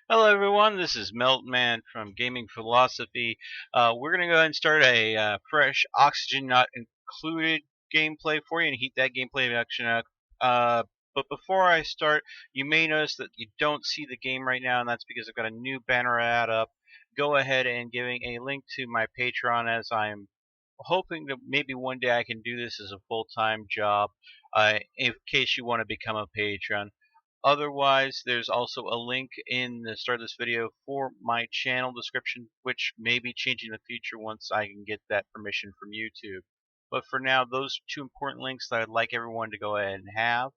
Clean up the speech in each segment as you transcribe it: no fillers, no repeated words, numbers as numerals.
Hello, everyone. This is Meltman from Gaming Philosophy. We're going to go ahead and start a fresh oxygen not included gameplay for you and heat that gameplay action up. But before I start, you may notice that you don't see the game right now, and that's because I've got a new banner ad up. Go ahead and giving a link to my Patreon, as I'm hoping that maybe one day I can do this as a full-time job. In case you want to become a patron. Otherwise, there's also a link in the start of this video for my channel description, which may be changing in the future once I can get that permission from YouTube. But for now, those are two important links that I'd like everyone to go ahead and have.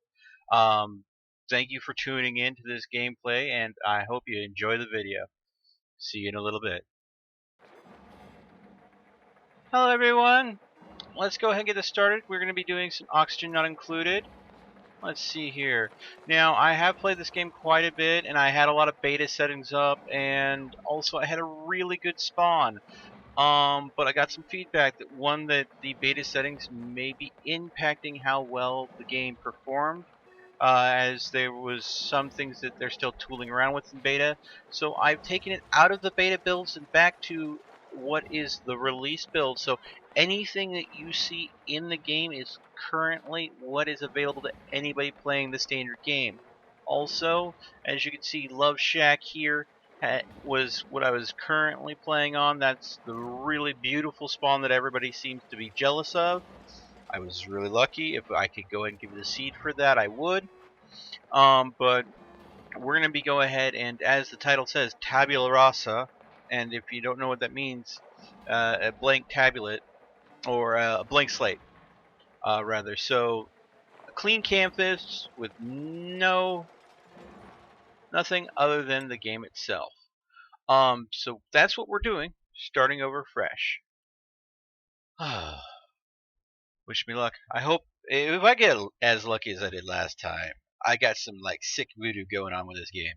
Thank you for tuning in to this gameplay, and I hope you enjoy the video. See you in a little bit. Hello, everyone. Let's go ahead and get this started. We're going to be doing some oxygen not included. Let's see here. Now, I have played this game quite a bit, and I had a lot of beta settings up, and also I had a really good spawn. But I got some feedback that the beta settings may be impacting how well the game performed, as there was some things that they're still tooling around with in beta. So I've taken it out of the beta builds and back to what is the release build. So anything that you see in the game is currently what is available to anybody playing the standard game. Also, as you can see, Love Shack here was what I was currently playing on. That's the really beautiful spawn that everybody seems to be jealous of. I was really lucky. If I could go ahead and give the seed for that, I would. But we're going to be go ahead and, as the title says, Tabula rasa. And if you don't know what that means, a blank tablet, or a blank slate, rather. So, a clean canvas with nothing other than the game itself. So that's what we're doing, starting over fresh. Wish me luck. I hope if I get as lucky as I did last time. I got some like sick voodoo going on with this game,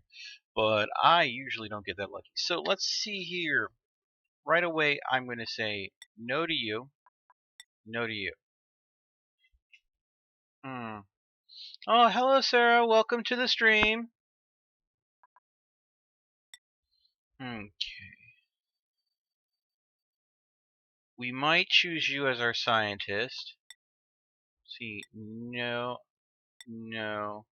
but I usually don't get that lucky. So let's see here. Right away, I'm going to say no to you, no to you. Oh, hello, Sarah. Welcome to the stream. Okay. We might choose you as our scientist. See, no, no.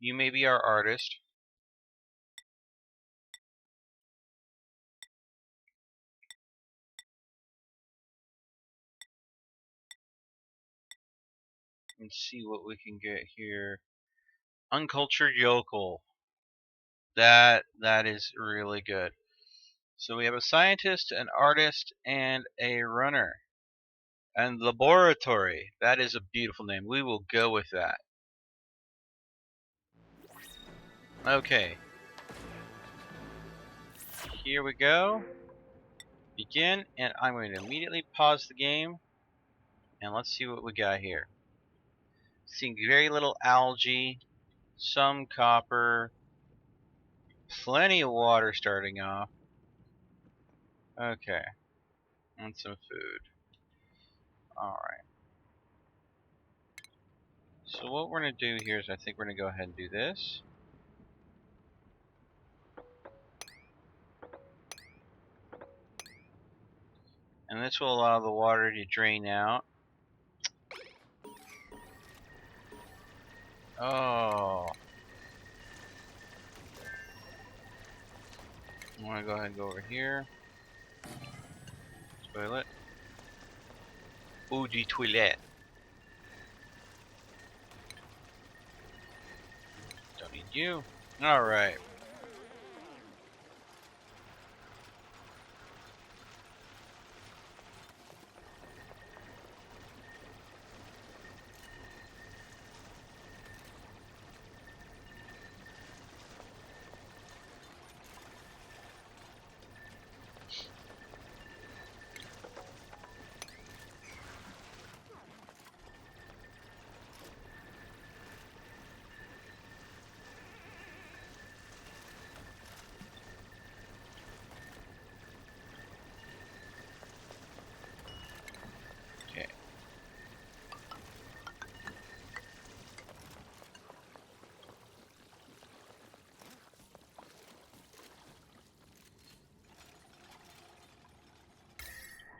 You may be our artist. Let's see what we can get here. Uncultured yokel. That is really good. So we have a scientist, an artist, and a runner. And laboratory. That is a beautiful name. We will go with that. Okay. Here we go. Begin, and I'm going to immediately pause the game. And let's see what we got here. Seeing very little algae, some copper, plenty of water starting off. Okay. And some food. Alright. So what we're going to do here is I think we're going to go ahead and do this. And this will allow the water to drain out. Oh. I want to go ahead and go over here. Toilet. Eau de toilette. Don't need you. Alright.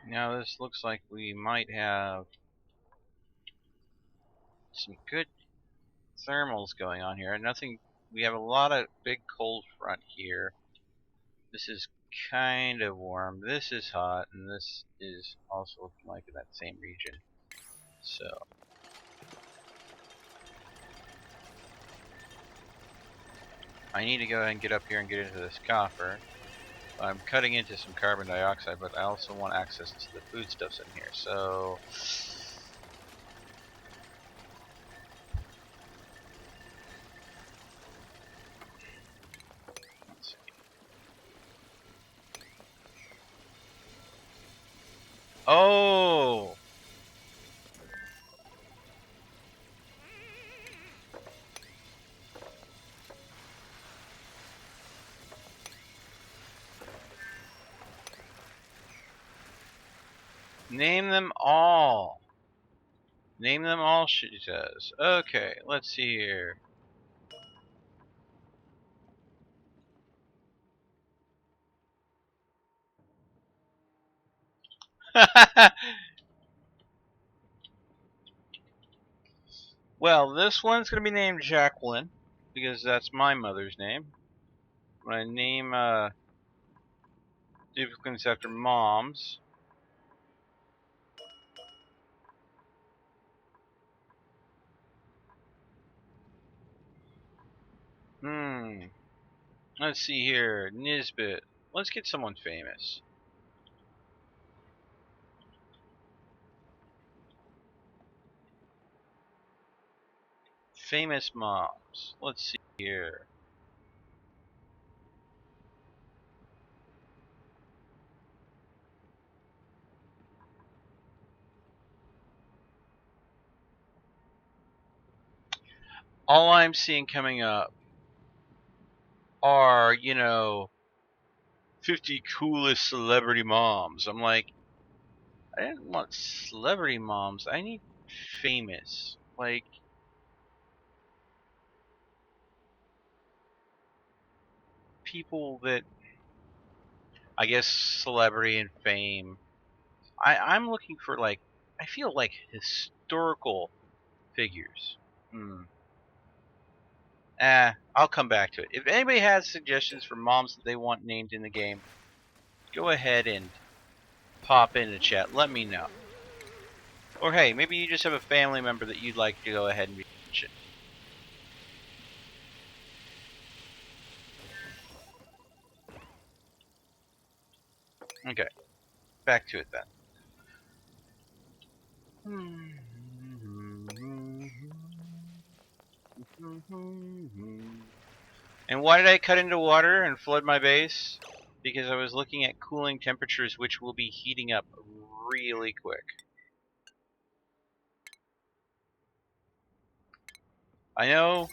Now this looks like we might have some good thermals going on here. Nothing. We have a lot of big cold front here. This is kind of warm. This is hot, and this is also looking like in that same region. So I need to go ahead and get up here and get into this copper. I'm cutting into some carbon dioxide, but I also want access to the foodstuffs in here. So let's see. Oh! Name them all. Name them all, she says. Okay, let's see here. Well, this one's going to be named Jacqueline, because that's my mother's name. When I name duplicates after moms. Let's see here. Nisbet. Let's get someone famous. Famous moms. Let's see here. All I'm seeing coming up are, 50 coolest celebrity moms. I'm like, I didn't want celebrity moms. I need famous. Like, people that, I guess, celebrity and fame. I'm looking for, like, I feel like historical figures. I'll come back to it. If anybody has suggestions for moms that they want named in the game, go ahead and pop in the chat. Let me know. Or hey, maybe you just have a family member that you'd like to go ahead and mention. Okay, back to it then. And why did I cut into water and flood my base? Because I was looking at cooling temperatures, which will be heating up really quick. I know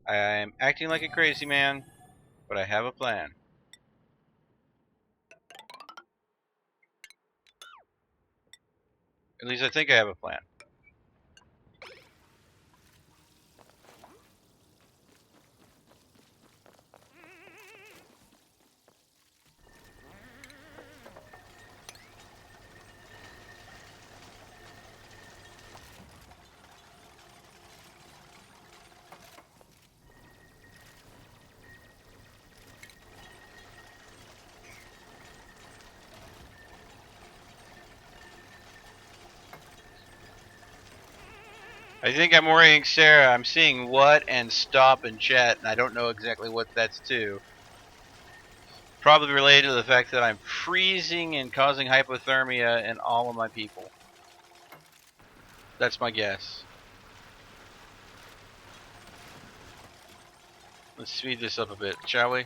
I'm acting like a crazy man, but I have a plan. At least I think I have a plan. I think I'm worrying Sarah. I'm seeing what and stop and chat, and I don't know exactly what that's to. Probably related to the fact that I'm freezing and causing hypothermia in all of my people. That's my guess. Let's speed this up a bit, shall we?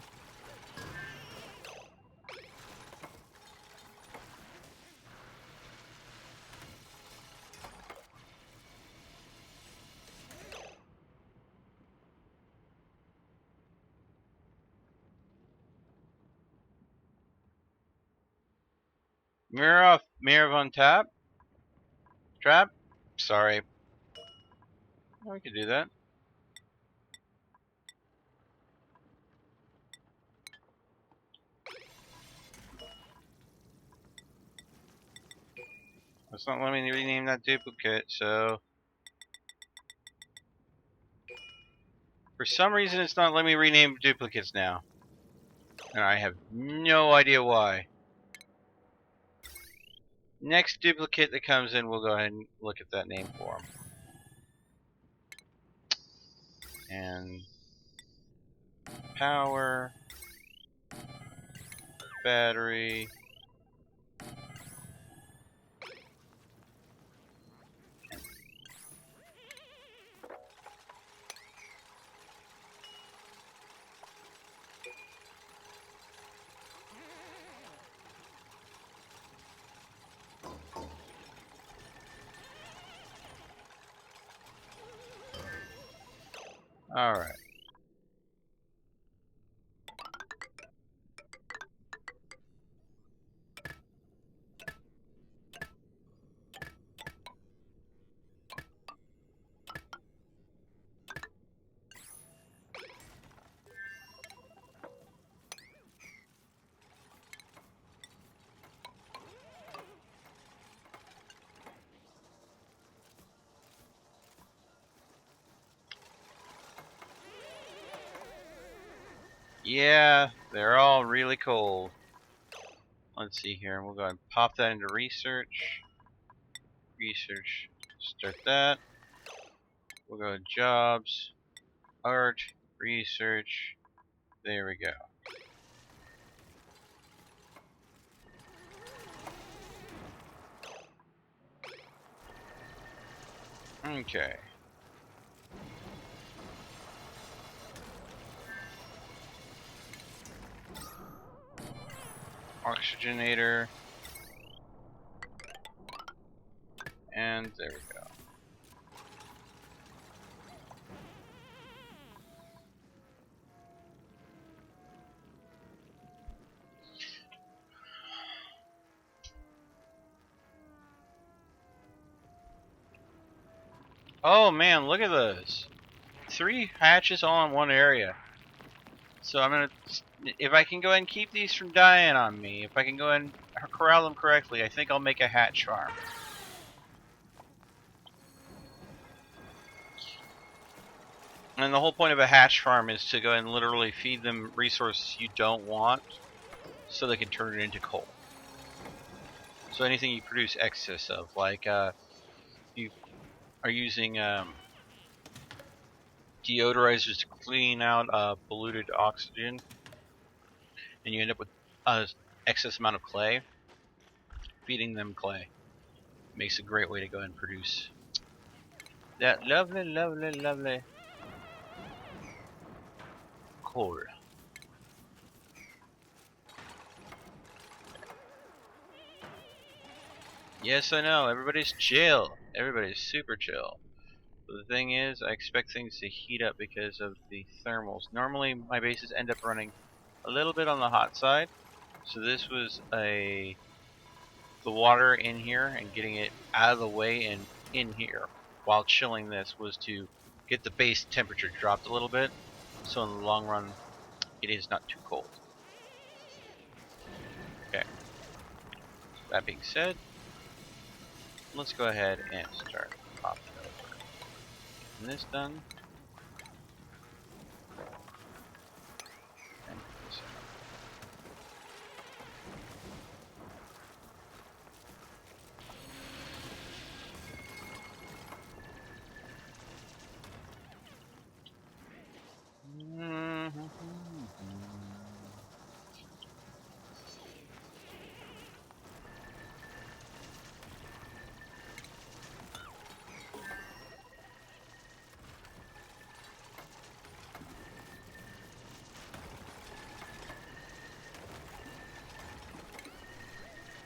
Mirror on tap? Trap? Sorry. We could do that. It's not letting me rename that duplicate, so... For some reason, it's not letting me rename duplicates now. And I have no idea why. Next duplicate that comes in, we'll go ahead and look at that name for him. And... power... battery... Alright. Yeah, they're all really cold. Let's see here. We'll go ahead and pop that into research. Research. Start that. We'll go to jobs. Art. Research. There we go. Okay. Oxygenator. And there we go. Oh man, look at this. 3 hatches all in one area. So I'm gonna, if I can go ahead and keep these from dying on me, if I can go ahead and corral them correctly, I think I'll make a hatch farm. And the whole point of a hatch farm is to go ahead and literally feed them resources you don't want, so they can turn it into coal. So anything you produce excess of, like you are using deodorizers to clean out polluted oxygen, and you end up with an excess amount of clay. Feeding them clay makes a great way to go ahead and produce that lovely, lovely, lovely coal. Yes, I know. Everybody's chill. Everybody's super chill. But the thing is, I expect things to heat up because of the thermals. Normally, my bases end up running a little bit on the hot side. So this was the water in here and getting it out of the way and in here while chilling this was to get the base temperature dropped a little bit. So in the long run, it is not too cold. Okay. That being said, let's go ahead and start popping over. And this done. And this done.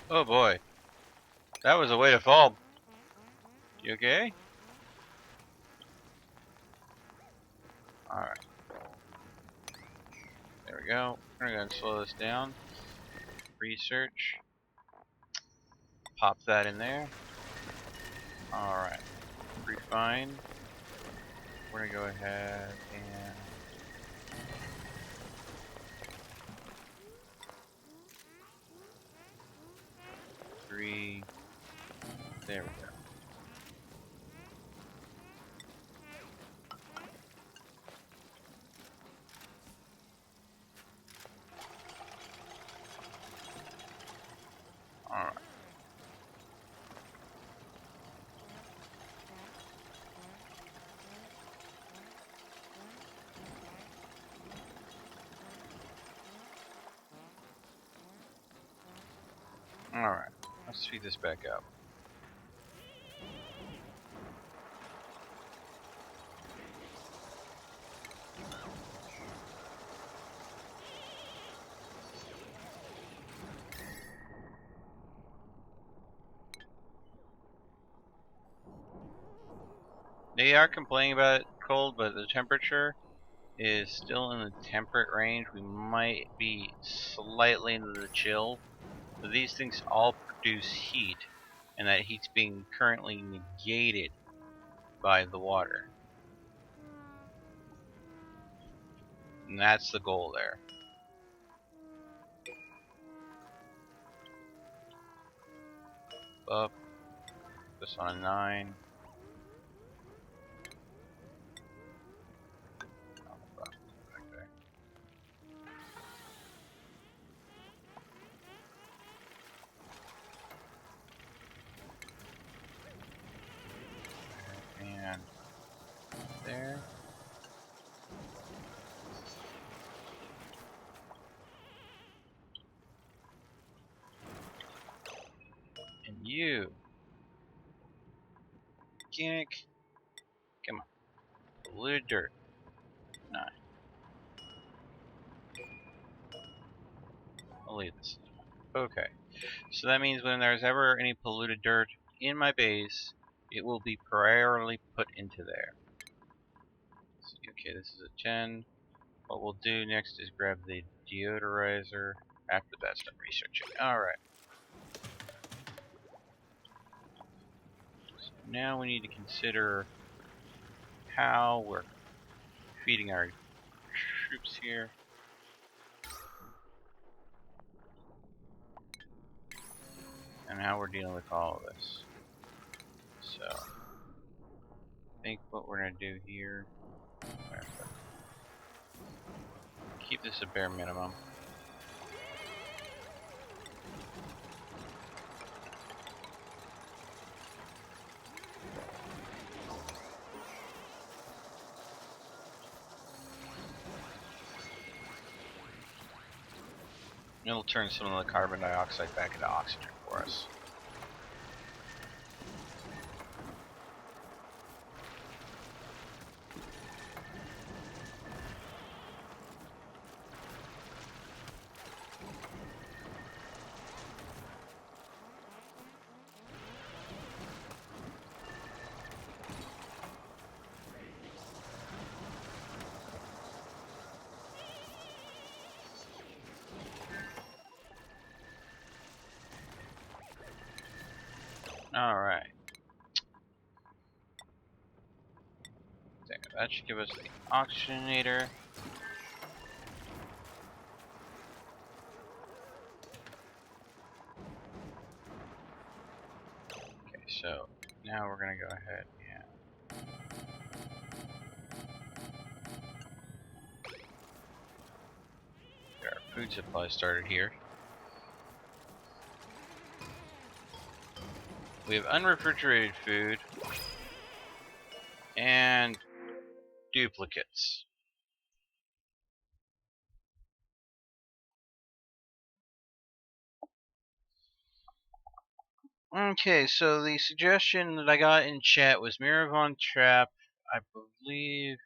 Oh boy. That was a way to fall. You okay? Alright. There we go. We're gonna slow this down. Research. Pop that in there. Alright. Refine. We're gonna go ahead and There we go. Alright. Alright. Let's speed this back up. They are complaining about it cold, but the temperature is still in the temperate range. We might be slightly into the chill. But these things all produce heat, and that heat's being currently negated by the water. And that's the goal there. Up. This on a 9. And there. And you. Organic. Come on. Polluted dirt. 9. I'll leave this. Okay. So that means when there's ever any polluted dirt in my base, it will be priorily put into there. Okay, this is a 10. What we'll do next is grab the deodorizer after that's done researching. Alright. So now we need to consider how we're feeding our troops here. And how we're dealing with all of this. So, I think what we're going to do here, keep this a bare minimum. It'll turn some of the carbon dioxide back into oxygen for us. Alright. That should give us the oxygenator. Okay, so now we're going to go ahead and get our food supply started here. We have unrefrigerated food and duplicates. Okay, so the suggestion that I got in chat was Mira Von Trapp, I believe,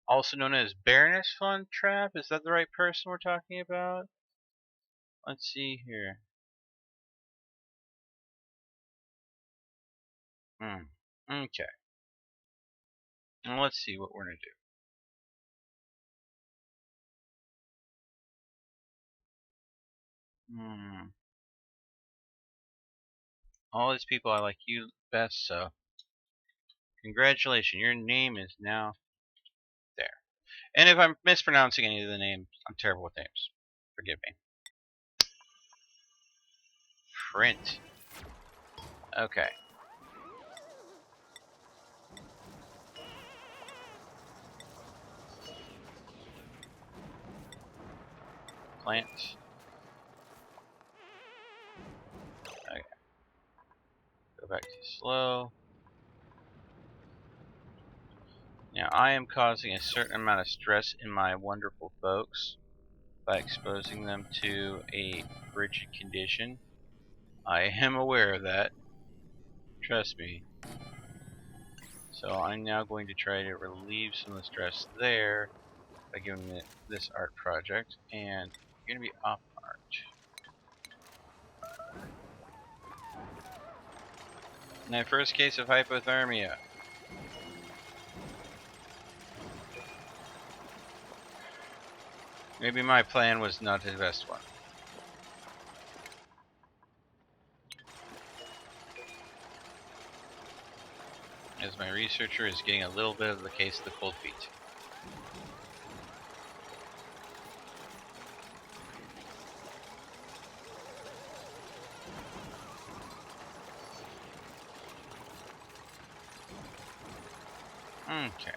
also known as Baroness Von Trapp. Is that the right person we're talking about? Let's see here. Okay. Well, let's see what we're going to do. All these people, I like you best, so congratulations. Your name is now there. And if I'm mispronouncing any of the names, I'm terrible with names. Forgive me. Print. Okay. plant. Okay. Go back to slow. Now I am causing a certain amount of stress in my wonderful folks by exposing them to a frigid condition. I am aware of that. Trust me. So I'm now going to try to relieve some of the stress there by giving it this art project, and you're going to be off art. My first case of hypothermia. Maybe my plan was not the best one. As my researcher is getting a little bit of the case of the cold feet. Okay.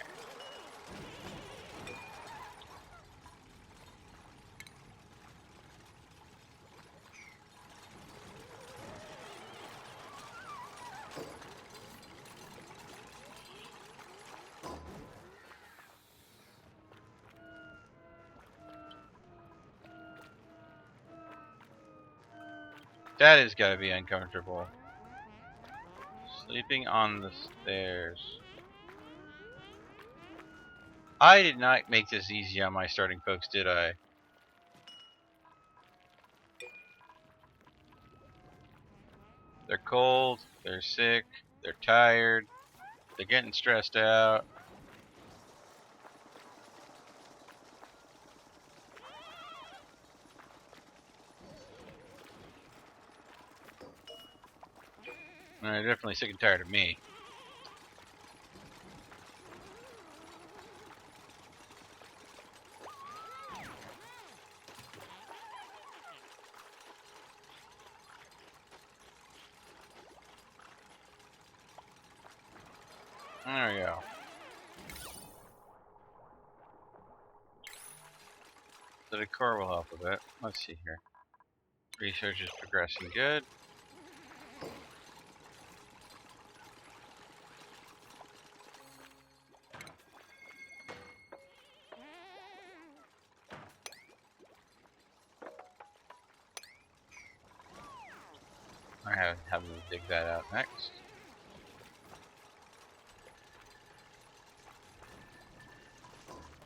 That has got to be uncomfortable. Sleeping on the stairs. I did not make this easy on my starting folks, did I? They're cold, they're sick, they're tired, they're getting stressed out. And they're definitely sick and tired of me. There we go. The decor will help a bit. Let's see here. Research is progressing good. I have to dig that out next.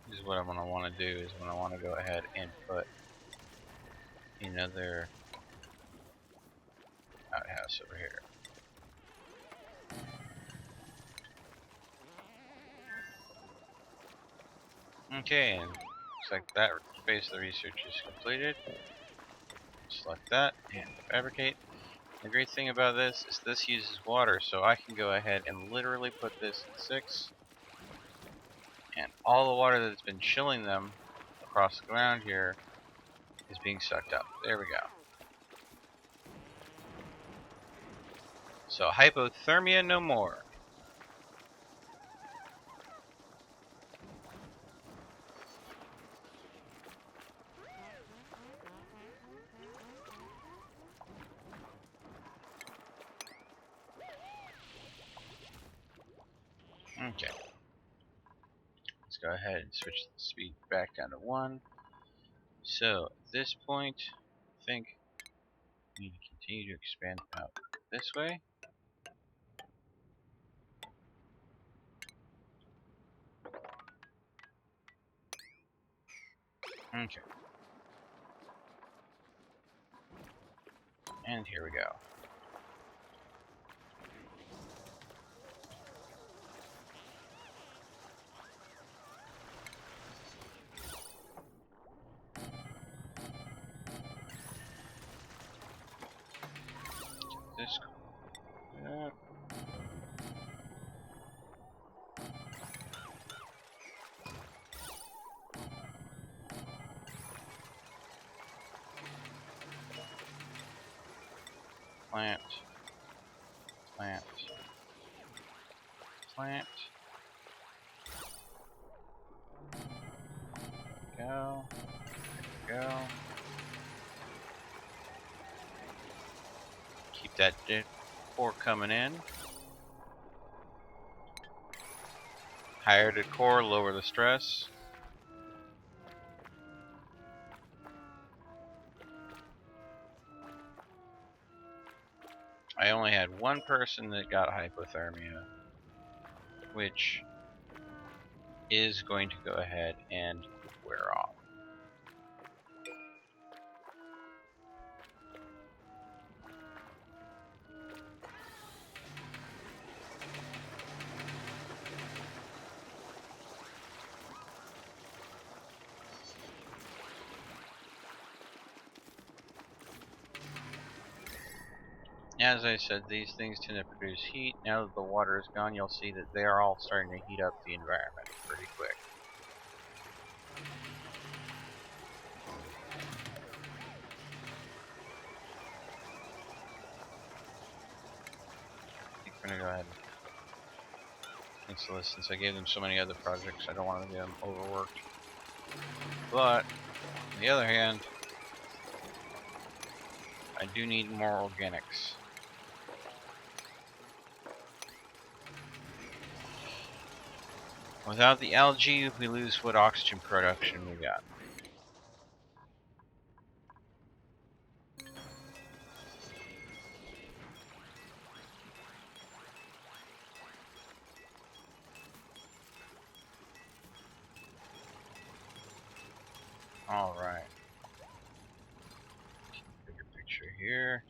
This is what I'm gonna want to do. Is when I want to go ahead and put another outhouse over here. Okay, and looks like that phase of the research is completed. Select that and fabricate. The great thing about this is this uses water, so I can go ahead and literally put this in 6, and all the water that's been chilling them across the ground here is being sucked up. There we go. So hypothermia no more. Okay. Let's go ahead and switch the speed back down to 1. So at this point, I think we need to continue to expand out this way. Okay. And here we go. This plant, plant, plant. Go, go. Keep that core coming in. Higher the core, lower the stress. I only had one person that got hypothermia, which is going to go ahead and wear off. As I said, these things tend to produce heat. Now that the water is gone, you'll see that they are all starting to heat up the environment pretty quick. I think we're going to go ahead and cancel this since I gave them so many other projects. I don't want to get them overworked. But, on the other hand, I do need more organics. Without the algae, we lose what oxygen production we got. Alright. Bigger picture here.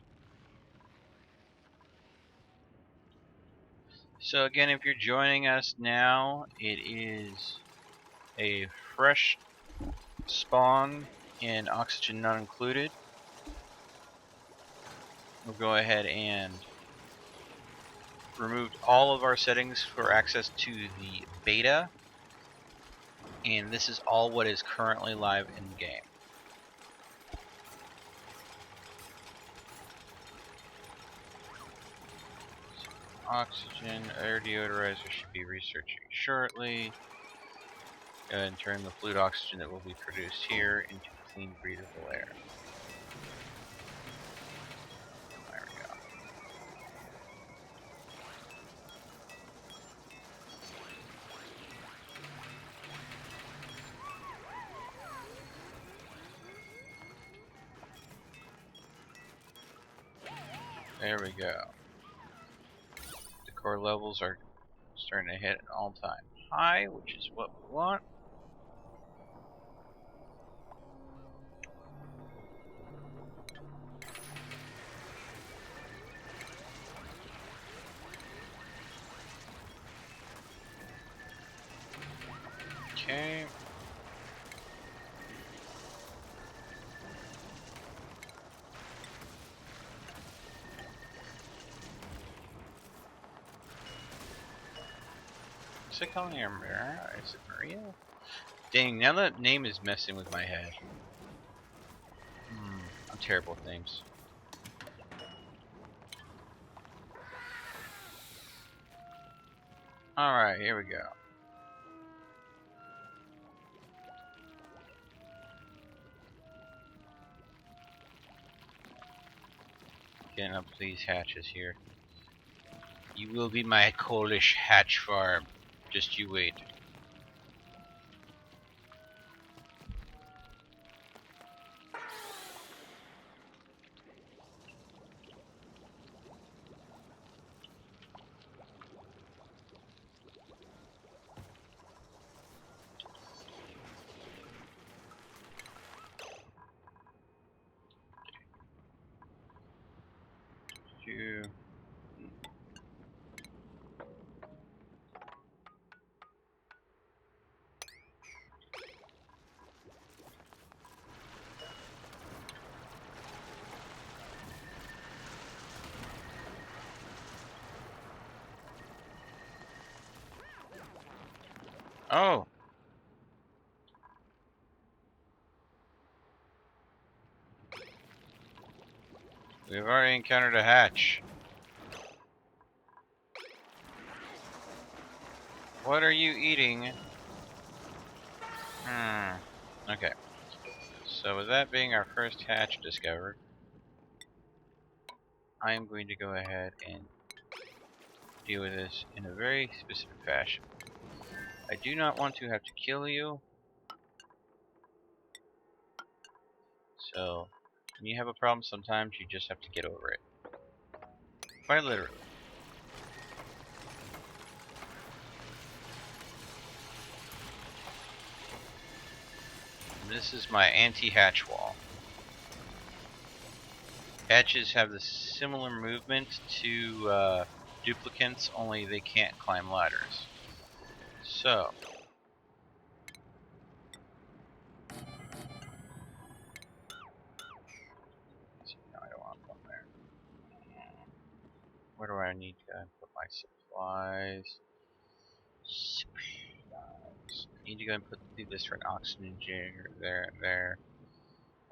So again, if you're joining us now, it is a fresh spawn in oxygen not included. We'll go ahead and remove all of our settings for access to the beta, and this is all what is currently live in the game. Oxygen, air deodorizer should be researching shortly. Go ahead and turn the fluid oxygen that will be produced here into clean, breathable air. There we go. There we go. The core levels are starting to hit an all-time high, which is what we want. Okay. Is it calling her Maria? Is it Maria? Dang, now that name is messing with my head. I'm terrible with names. Alright, here we go. Getting up these hatches here. You will be my Polish hatch farm. Just you wait. You. Oh. We've already encountered a hatch. What are you eating? Okay. So with that being our first hatch discovered, I am going to go ahead and deal with this in a very specific fashion. I do not want to have to kill you. So, when you have a problem, sometimes you just have to get over it. Quite literally. And this is my anti-hatch wall. Hatches have the similar movement to duplicants, only they can't climb ladders. So, no, I don't want to put them there. Where do I need to put my supplies? Supplies. I need to go and do this for an oxygen generator there.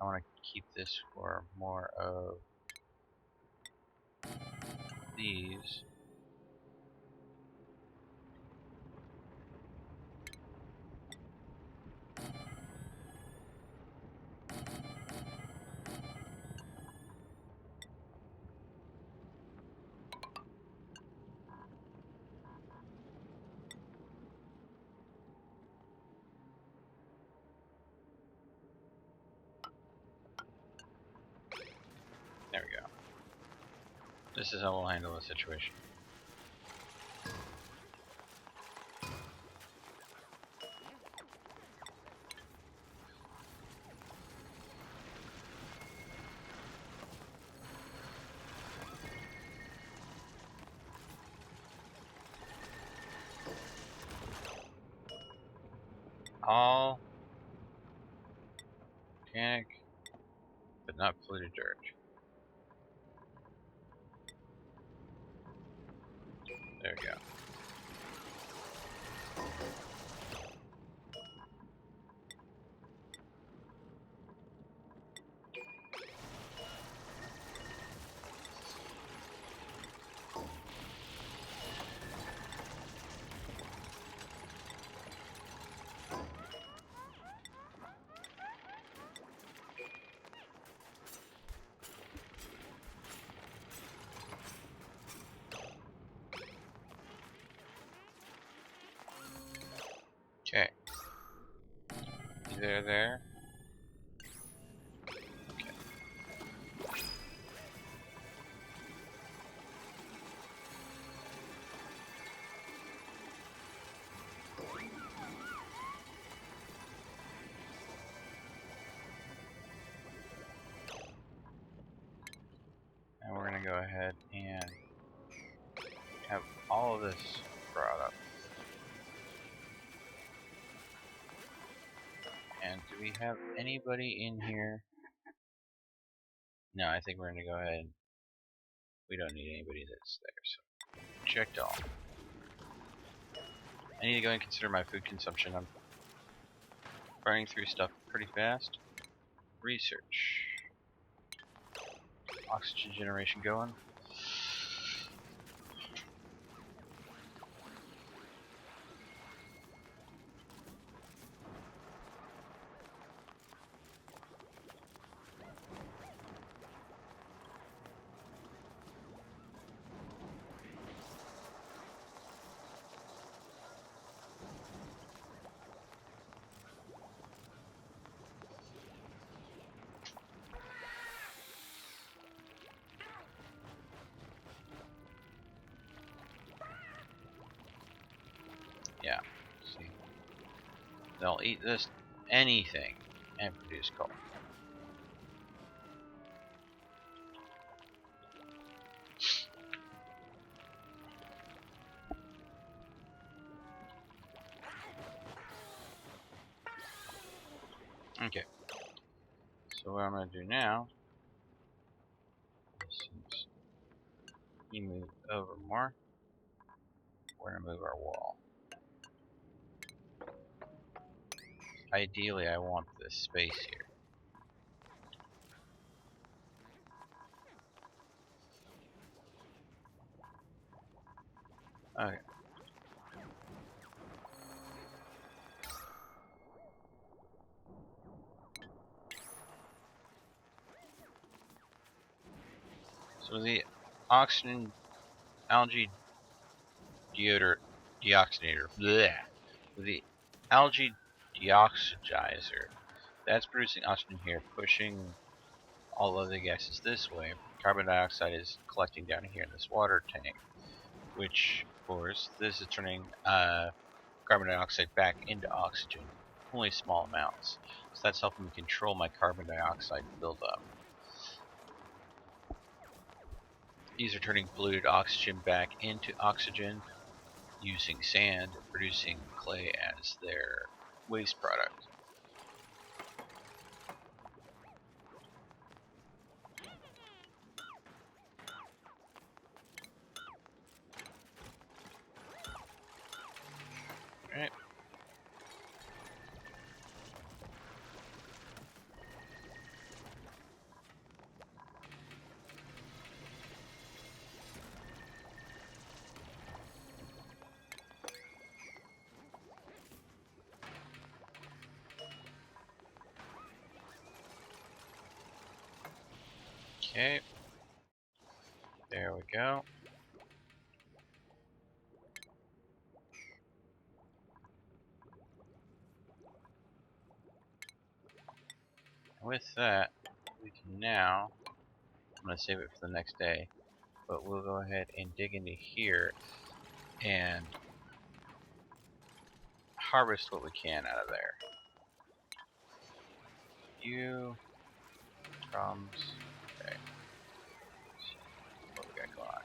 I want to keep this for more of these. There we go. This is how we'll handle the situation. All organic, but not polluted dirt. There we go. Okay. There. Okay. And we're gonna go ahead and have all of this brought up. And do we have anybody in here? No, I think we're gonna go ahead. We don't need anybody that's there, so checked all. I need to go and consider my food consumption. I'm burning through stuff pretty fast. Research. Oxygen generation going. Yeah, see. They'll eat this anything and produce coal. Okay. So what I'm gonna do now is you move over more, we're gonna move our wall. Ideally, I want this space here. Okay. So oxygen algae deoxygenator. Blech. The algae deoxygizer. That's producing oxygen here, pushing all other gases this way. Carbon dioxide is collecting down here in this water tank, which, of course, this is turning carbon dioxide back into oxygen, only small amounts. So that's helping me control my carbon dioxide buildup. These are turning polluted oxygen back into oxygen using sand, producing clay as their waste product. Alright. Okay. There we go. With that, we can now, I'm going to save it for the next day, but we'll go ahead and dig into here and harvest what we can out of there. You, drums, okay. What we got going on?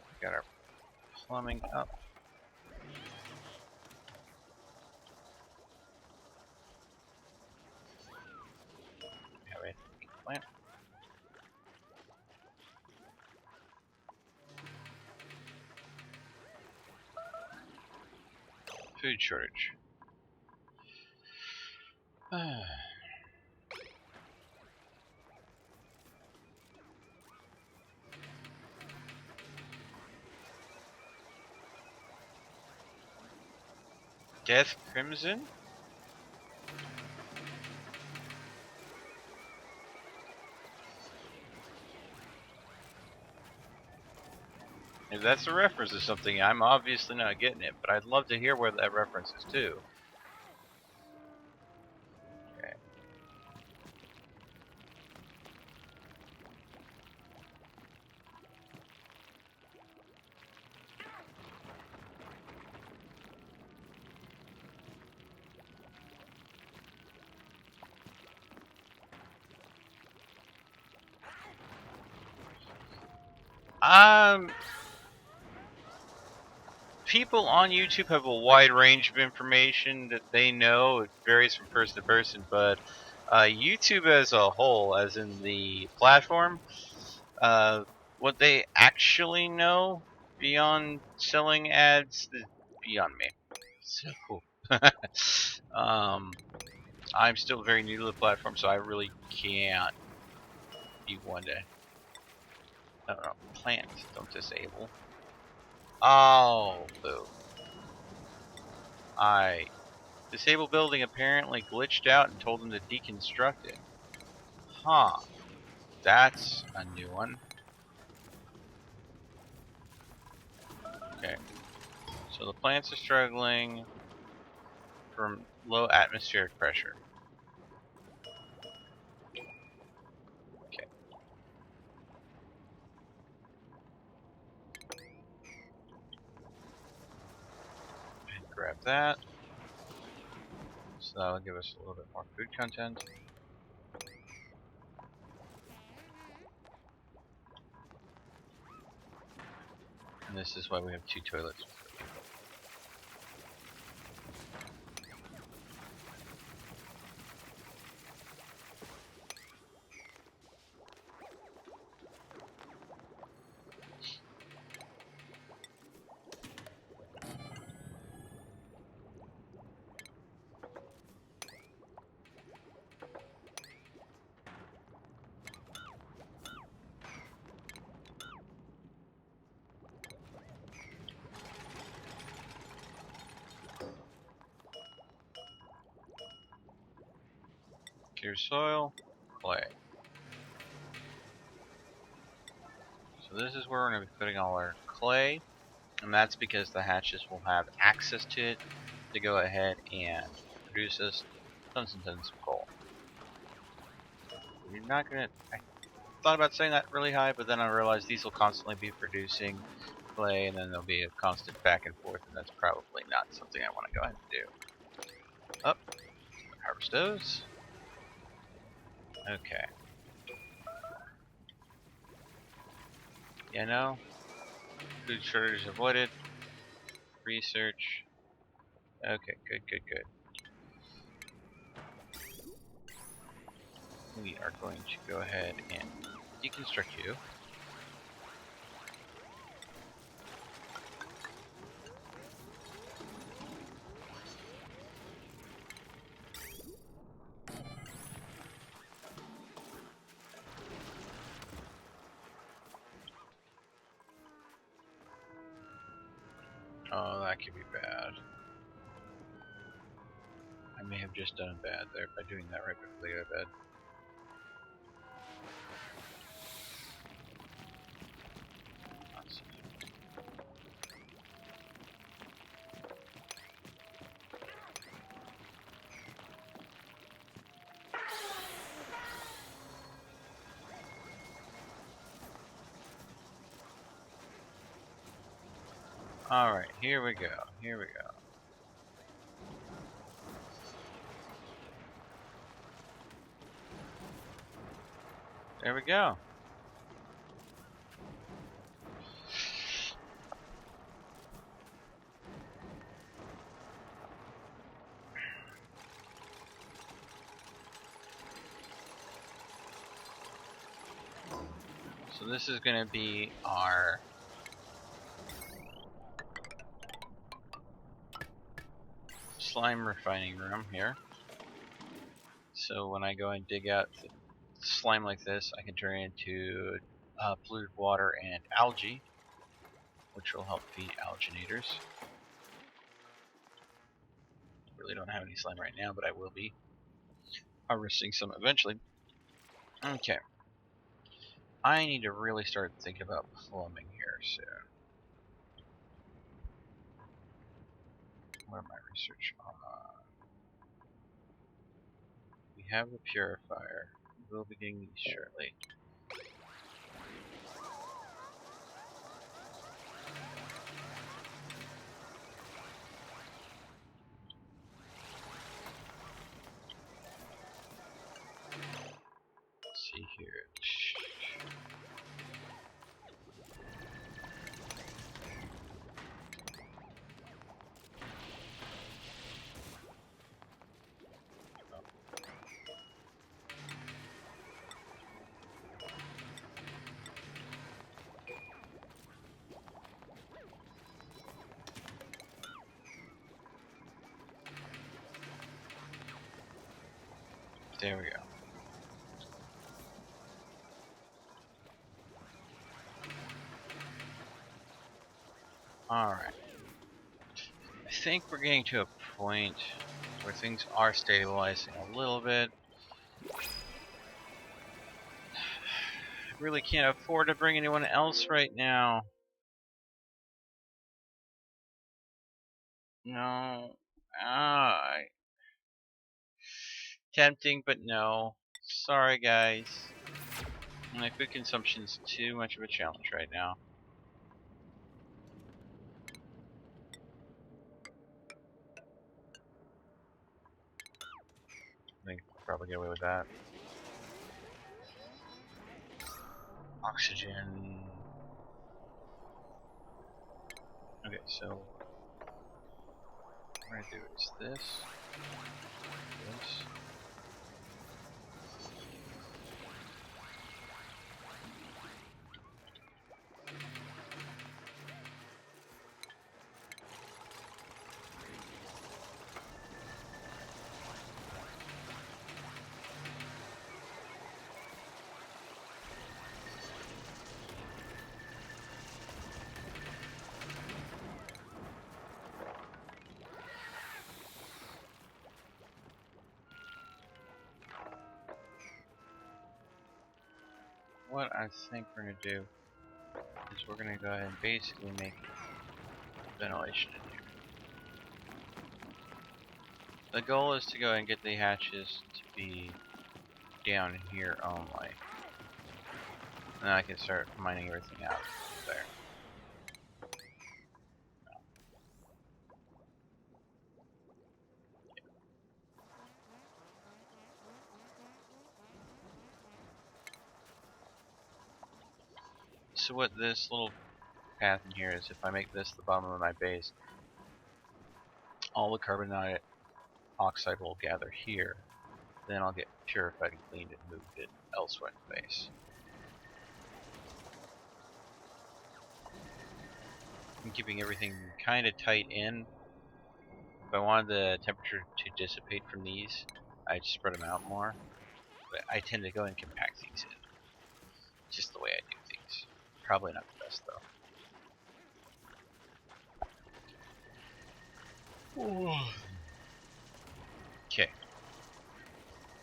We got our plumbing up. Have anything we can plant? Food shortage. Death Crimson? If that's a reference to something, I'm obviously not getting it, but I'd love to hear where that reference is to. Okay. People on YouTube have a wide range of information that they know. It varies from person to person, but YouTube as a whole, as in the platform, what they actually know beyond selling ads is beyond me. So cool. I'm still very new to the platform, so I really can't be one to, I don't know, plants don't disable. Oh, boo. Disable building apparently glitched out and told them to deconstruct it. Huh. That's a new one. Okay. So the plants are struggling from low atmospheric pressure. Okay. And grab that. So that'll give us a little bit more food content. And this is why we have 2 toilets. Clear soil, clay. So this is where we're going to be putting all our clay, and that's because the hatches will have access to it to go ahead and produce us tons and tons of coal. We're not going to... I thought about saying that really high, but then I realized these will constantly be producing clay, and then there'll be a constant back and forth, and that's probably not something I want to go ahead and do. Up. Harvest those. Okay. Yeah, no. Food shortage avoided. Research. Okay, good, good, good. We are going to go ahead and deconstruct you. Oh, that could be bad. I may have just done bad there by doing that right before they go to bed. Alright, here we go. Here we go. There we go. So this is going to be our slime refining room here. So when I go and dig out slime like this, I can turn it into polluted water and algae, which will help feed alginators. Really don't have any slime right now, but I will be harvesting some eventually. Okay. I need to really start thinking about plumbing here soon. Where my research on? We have the purifier. We'll be getting these shortly. Let's see here. There we go. Alright. I think we're getting to a point where things are stabilizing a little bit. I really can't afford to bring anyone else right now. No. Tempting, but no. Sorry, guys. My food consumption is too much of a challenge right now. I think I'll probably get away with that. Oxygen. Okay, so what we're gonna do is this. What I think we're gonna do is we're going to go ahead and basically make ventilation in here. The goal is to go ahead and get the hatches to be down here only. And then I can start mining everything out there. So what this little path in here is, if I make this the bottom of my base, all the carbon dioxide will gather here. Then I'll get purified and cleaned and moved it elsewhere in the base. I'm keeping everything kind of tight in. If I wanted the temperature to dissipate from these, I'd spread them out more. But I tend to go and compact things in. Just the way I do things. Probably not the best though. Okay.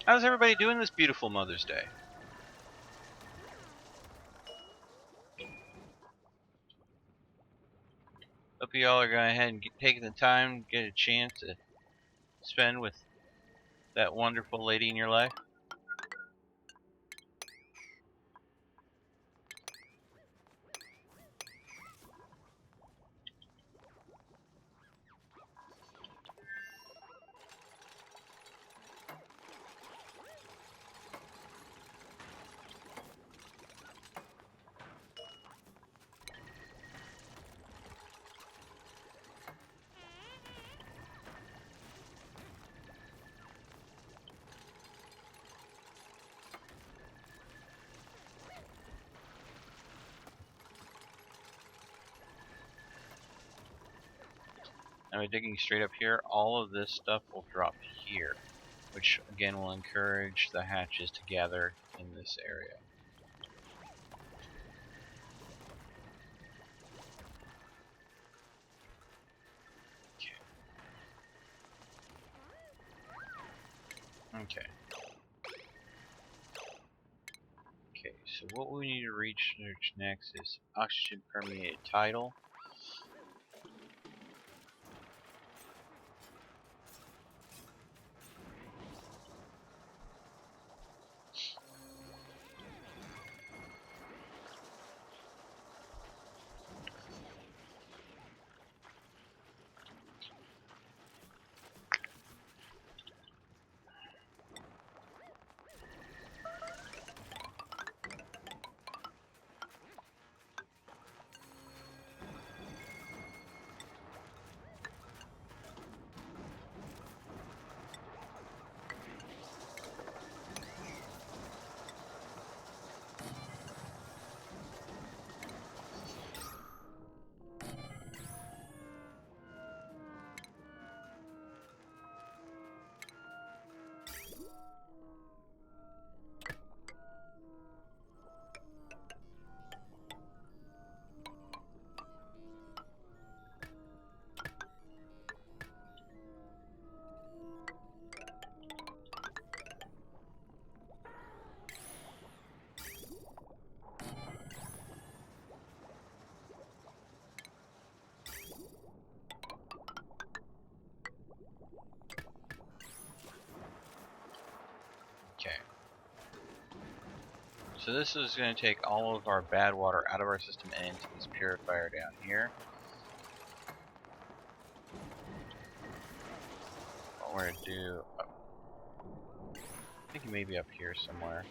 How's everybody doing this beautiful Mother's Day? Hope you all are going ahead and taking the time, get a chance to spend with that wonderful lady in your life. Now by digging straight up here, all of this stuff will drop here, which again will encourage the hatches to gather in this area. Okay. Okay, so what we need to reach next is oxygen permeated tidal. Okay. So this is going to take all of our bad water out of our system and into this purifier down here. What we're going to do, I think maybe up here somewhere.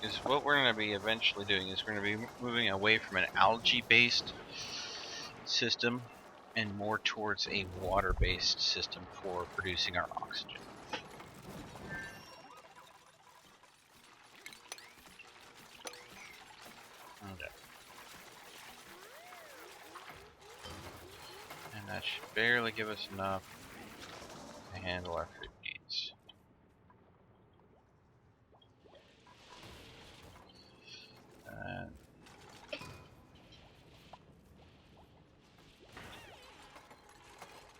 Is what we're going to be eventually doing is we're going to be moving away from an algae-based system and more towards a water-based system for producing our oxygen. Okay. And that should barely give us enough to handle our food needs.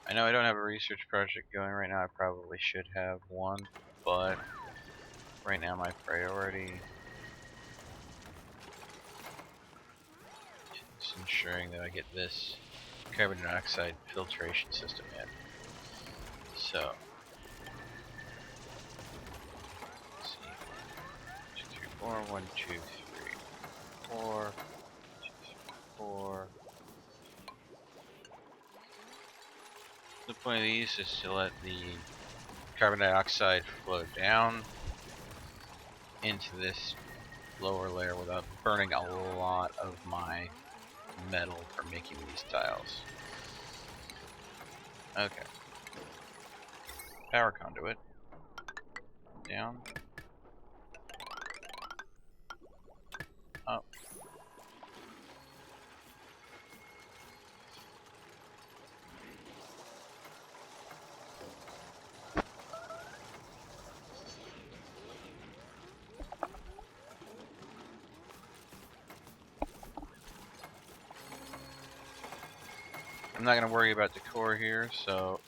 I know I don't have a research project going right now. I probably should have one, but right now my priority is ensuring that I get this carbon dioxide filtration system in. So, let's see. 2, 3, 4, 1, 2, 3, 4, 2, 3, 4. The point of these is to let the carbon dioxide flow down into this lower layer without burning a lot of my metal for making these tiles. Okay. Power conduit. Down. Up. I'm not going to worry about decor here,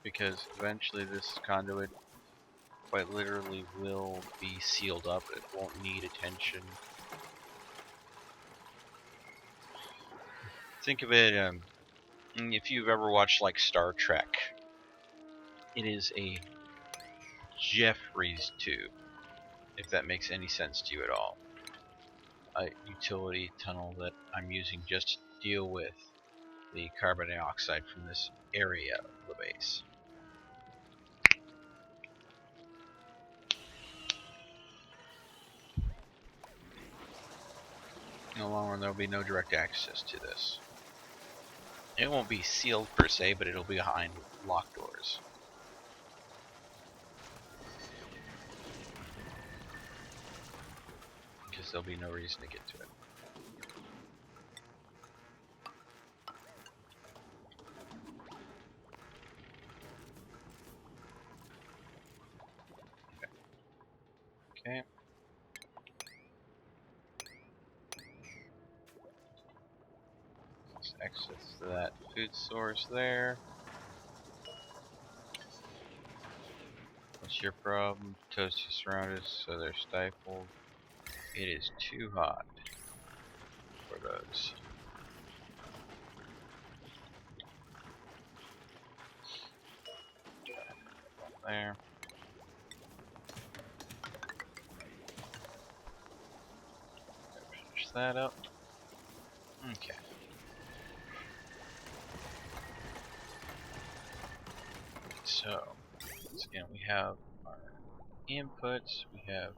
because eventually this conduit quite literally will be sealed up. It won't need attention. Think of it, if you've ever watched like Star Trek, it is a Jeffries tube, if that makes any sense to you at all. A utility tunnel that I'm using just to deal with the carbon dioxide from this area of the base. In the long run, there will be no direct access to this. It won't be sealed per se, but it'll be behind locked doors. Because there'll be no reason to get to it. Okay. Let's access to that food source there. What's your problem? Toast is surrounded, so they're stifled. It is too hot for those. There. Finish that up. Okay. So, once again, we have our inputs, we have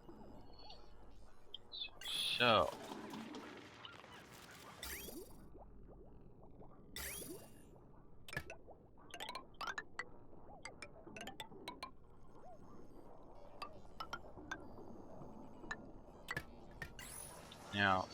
so now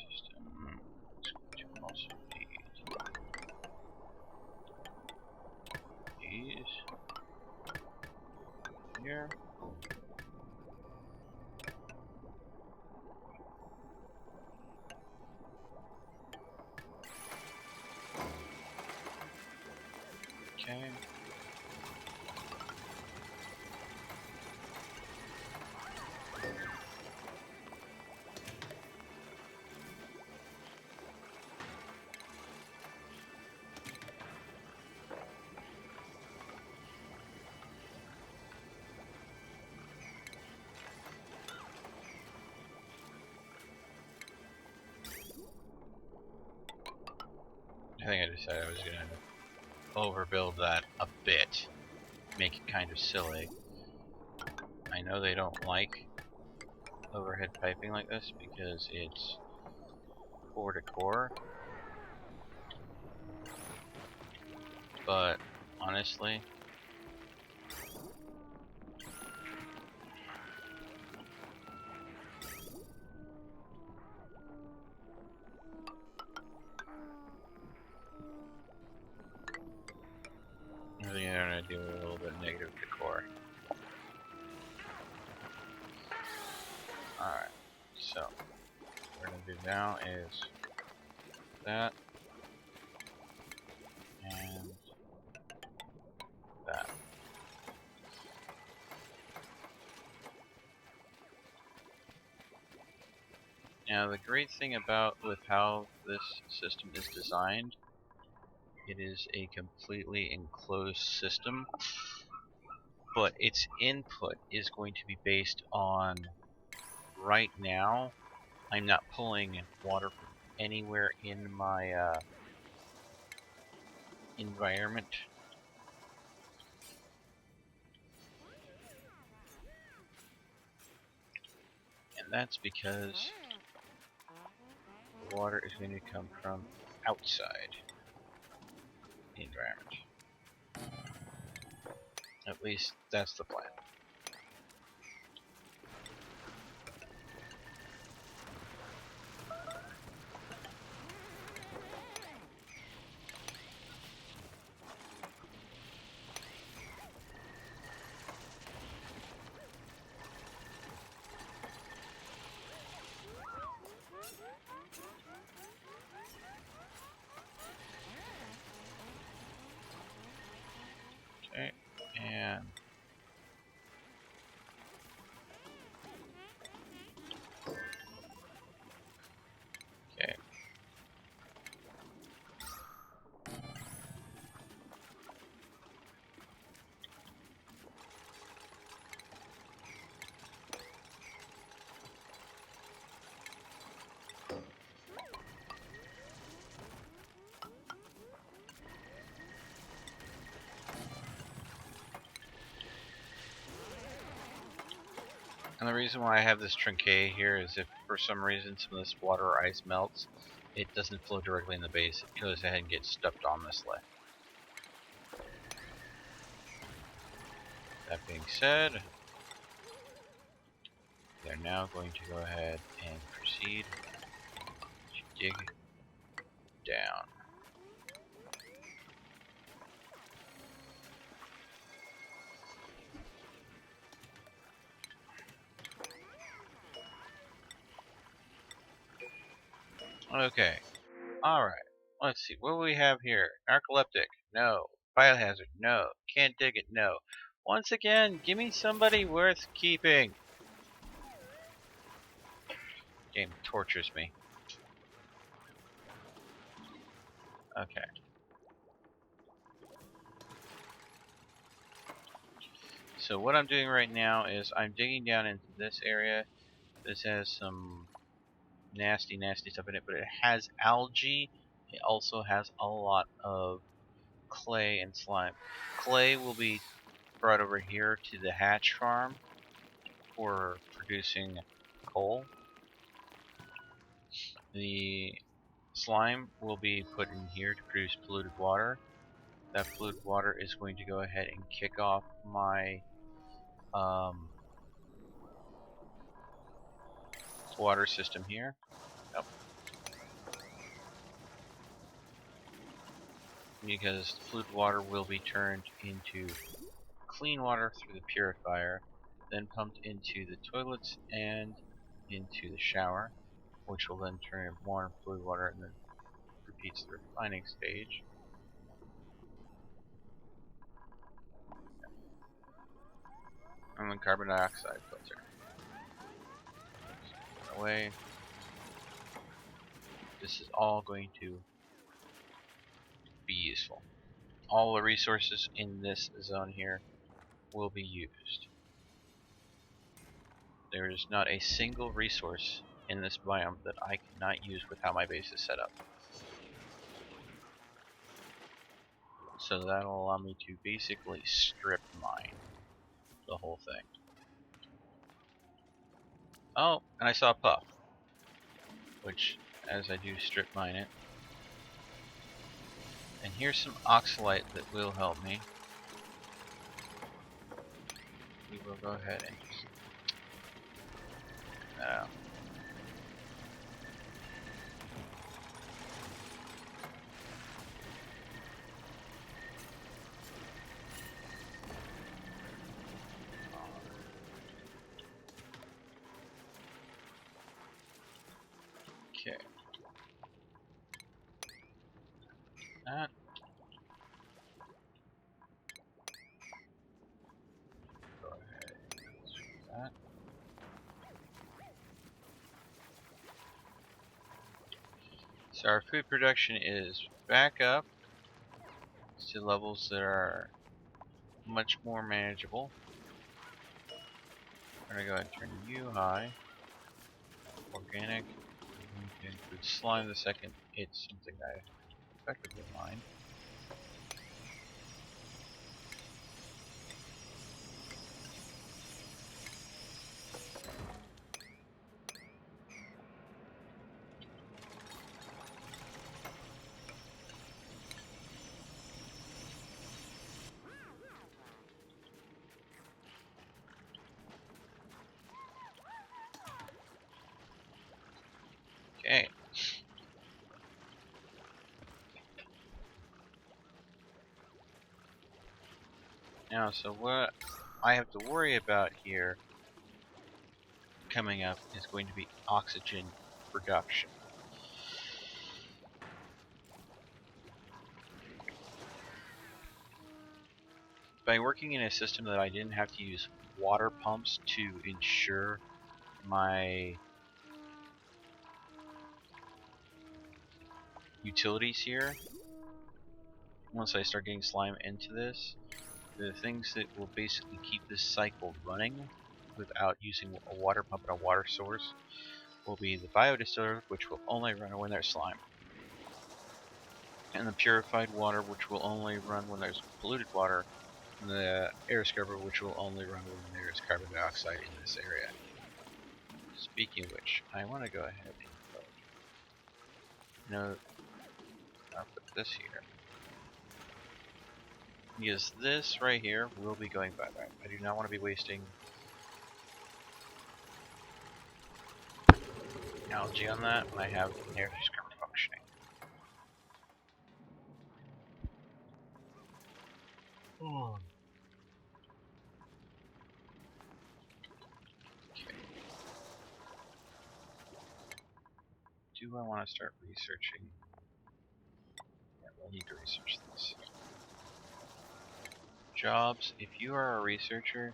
system to also need these here. Okay. I think I decided I was gonna overbuild that a bit, make it kind of silly. I know they don't like overhead piping like this because it's core to core, but honestly, I think I'm gonna do a little bit negative decor. Alright, so what we're gonna do now is that and that. Now the great thing about with how this system is designed, it is a completely enclosed system, but its input is going to be based on, right now, I'm not pulling water from anywhere in my environment. And that's because the water is going to come from outside the environment. At least that's the plan. Okay, and okay. And the reason why I have this trinquet here is if for some reason some of this water or ice melts, it doesn't flow directly in the base. It goes ahead and gets stuck on this lift. That being said, we are now going to go ahead and proceed to dig down. Okay. Alright. Let's see. What do we have here? Narcoleptic? No. Biohazard? No. Can't dig it? No. Once again, give me somebody worth keeping. Game tortures me. Okay. So what I'm doing right now is I'm digging down into this area. This has some nasty, nasty stuff in it, but it has algae. It also has a lot of clay and slime. Clay will be brought over here to the hatch farm for producing coal. The slime will be put in here to produce polluted water. That polluted water is going to go ahead and kick off my water system here. Oh. Because the polluted water will be turned into clean water through the purifier, then pumped into the toilets and into the shower, which will then turn into more polluted water and then repeats the refining stage. And then carbon dioxide filter. Away. This is all going to be useful. All the resources in this zone here will be used. There is not a single resource in this biome that I cannot use with how my base is set up. So that'll allow me to basically strip mine the whole thing. Oh, and I saw a puff, which, as I do strip mine it, And here's some oxalate that will help me. We will go ahead and just get that out. Okay. That. Go ahead and do that. So our food production is back up to levels that are much more manageable. I'm gonna go ahead and turn you high. Organic. We can include slime the second it's something I effectively mine. Okay. Now, so what I have to worry about here coming up is going to be oxygen production. By working in a system that I didn't have to use water pumps to ensure my utilities here, once I start getting slime into this, the things that will basically keep this cycle running without using a water pump and a water source will be the biodistiller, which will only run when there's slime, and the purified water, which will only run when there's polluted water, and the air scrubber, which will only run when there's carbon dioxide in this area. Speaking of which, I want to go ahead and I'll put this here. Because this right here will be going bye-bye. I do not want to be wasting algae on that when I have the air scrubber functioning. Okay. Do I want to start researching? Yeah, we'll need to research this. Jobs. If you are a researcher,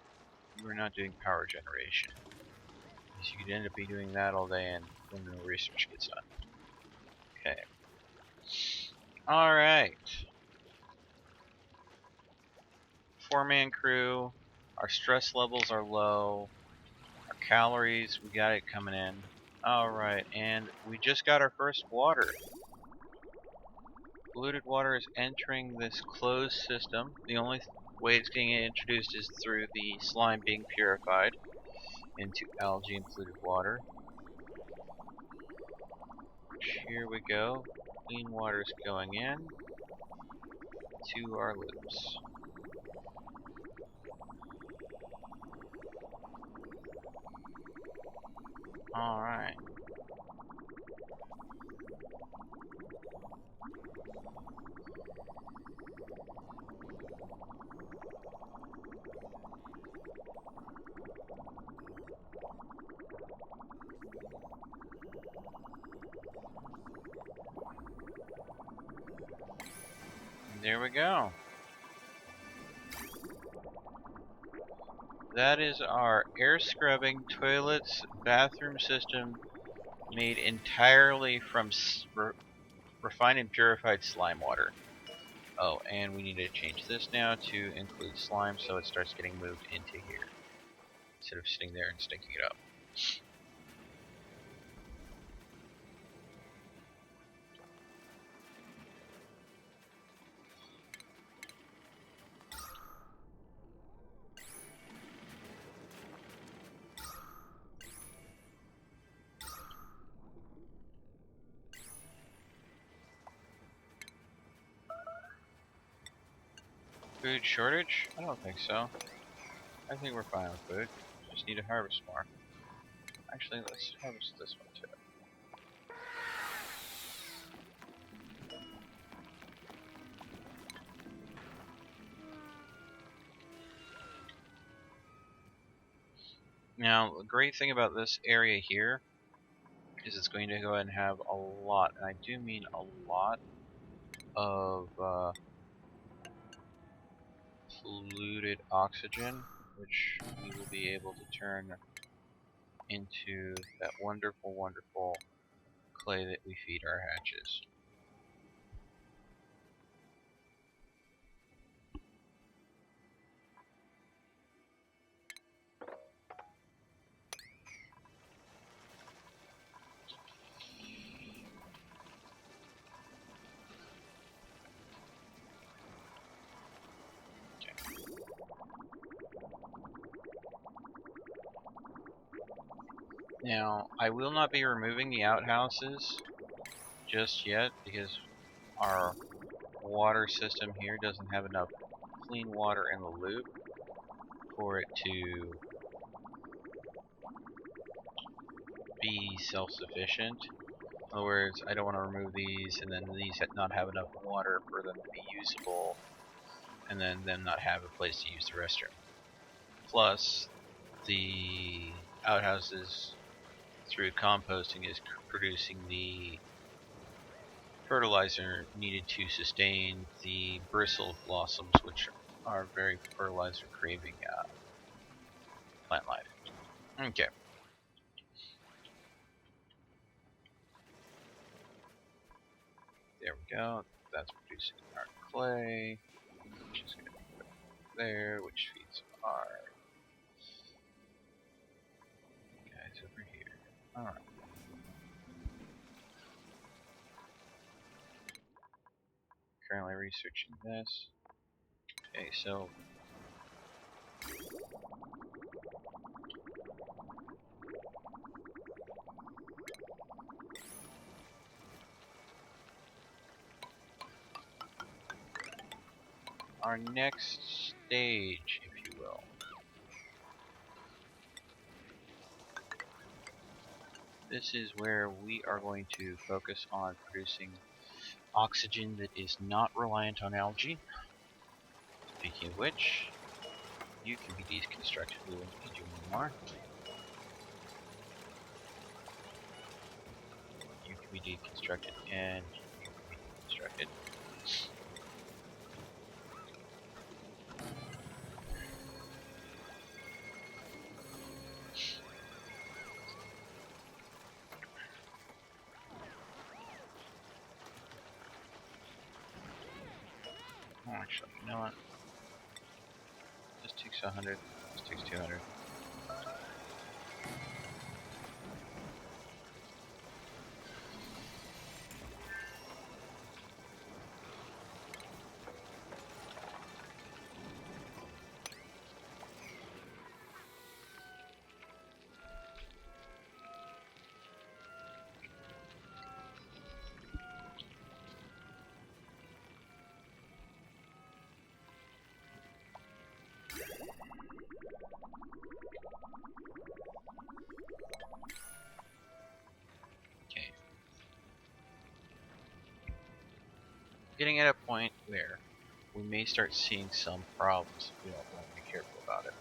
you are not doing power generation. Because you could end up doing that all day and when the research gets done. Okay. Alright. 4-man crew. Our stress levels are low. Our calories, we got it coming in. Alright, and we just got our first water. Polluted water is entering this closed system. The only way it's getting introduced is through the slime being purified into algae and polluted water. Here we go. Clean water is going in to our loops. Alright. There we go. That is our air scrubbing toilets bathroom system made entirely from refined and purified slime water. Oh, and we need to change this now to include slime so it starts getting moved into here instead of sitting there and stinking it up. Food shortage? I don't think so. I think we're fine with food. Just need to harvest more. Actually, let's harvest this one too. Now, the great thing about this area here is it's going to go ahead and have a lot, and I do mean a lot, of polluted oxygen, which we will be able to turn into that wonderful, wonderful clay that we feed our hatches. Now, I will not be removing the outhouses just yet because our water system here doesn't have enough clean water in the loop for it to be self-sufficient. In other words, I don't want to remove these and then these not have enough water for them to be usable and then them not have a place to use the restroom. Plus, the outhouses through composting is producing the fertilizer needed to sustain the bristle blossoms, which are very fertilizer craving plant life. Okay. There we go. That's producing our clay, which is going to be put there, which feeds our guys over here. Alright. Currently researching this. Okay, so our next stage, if you will, this is where we are going to focus on producing oxygen that is not reliant on algae. Speaking of which, you can be deconstructed. We won't need you anymore. You can be deconstructed, and you can be deconstructed. Oh, actually, you know what? This takes 100. This takes 200. Okay. Getting at a point where we may start seeing some problems if we don't want to be careful about it.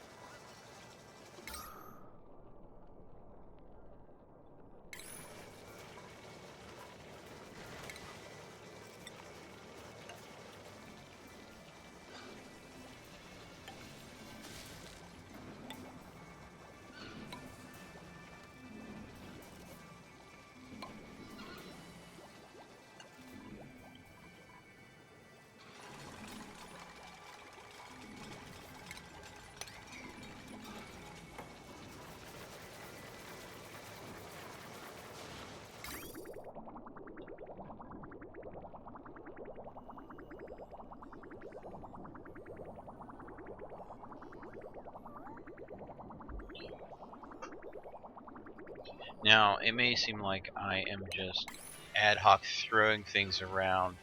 Now, it may seem like I am just ad hoc throwing things around,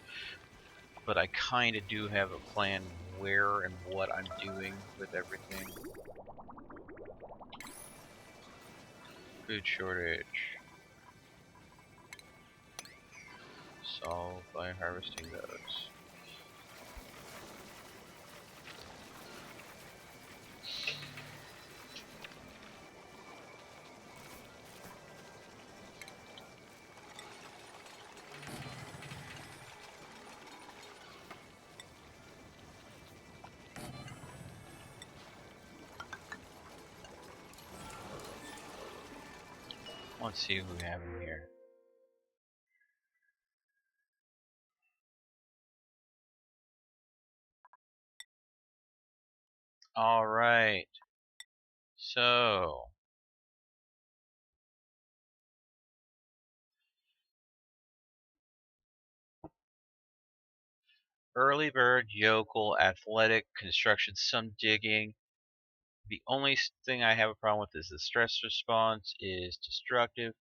but I kind of do have a plan where and what I'm doing with everything. Food shortage. Solved by harvesting those. Let's see who we have in here. Alright. So early bird, yokel, athletic, construction, some digging. The only thing I have a problem with is the stress response is destructive.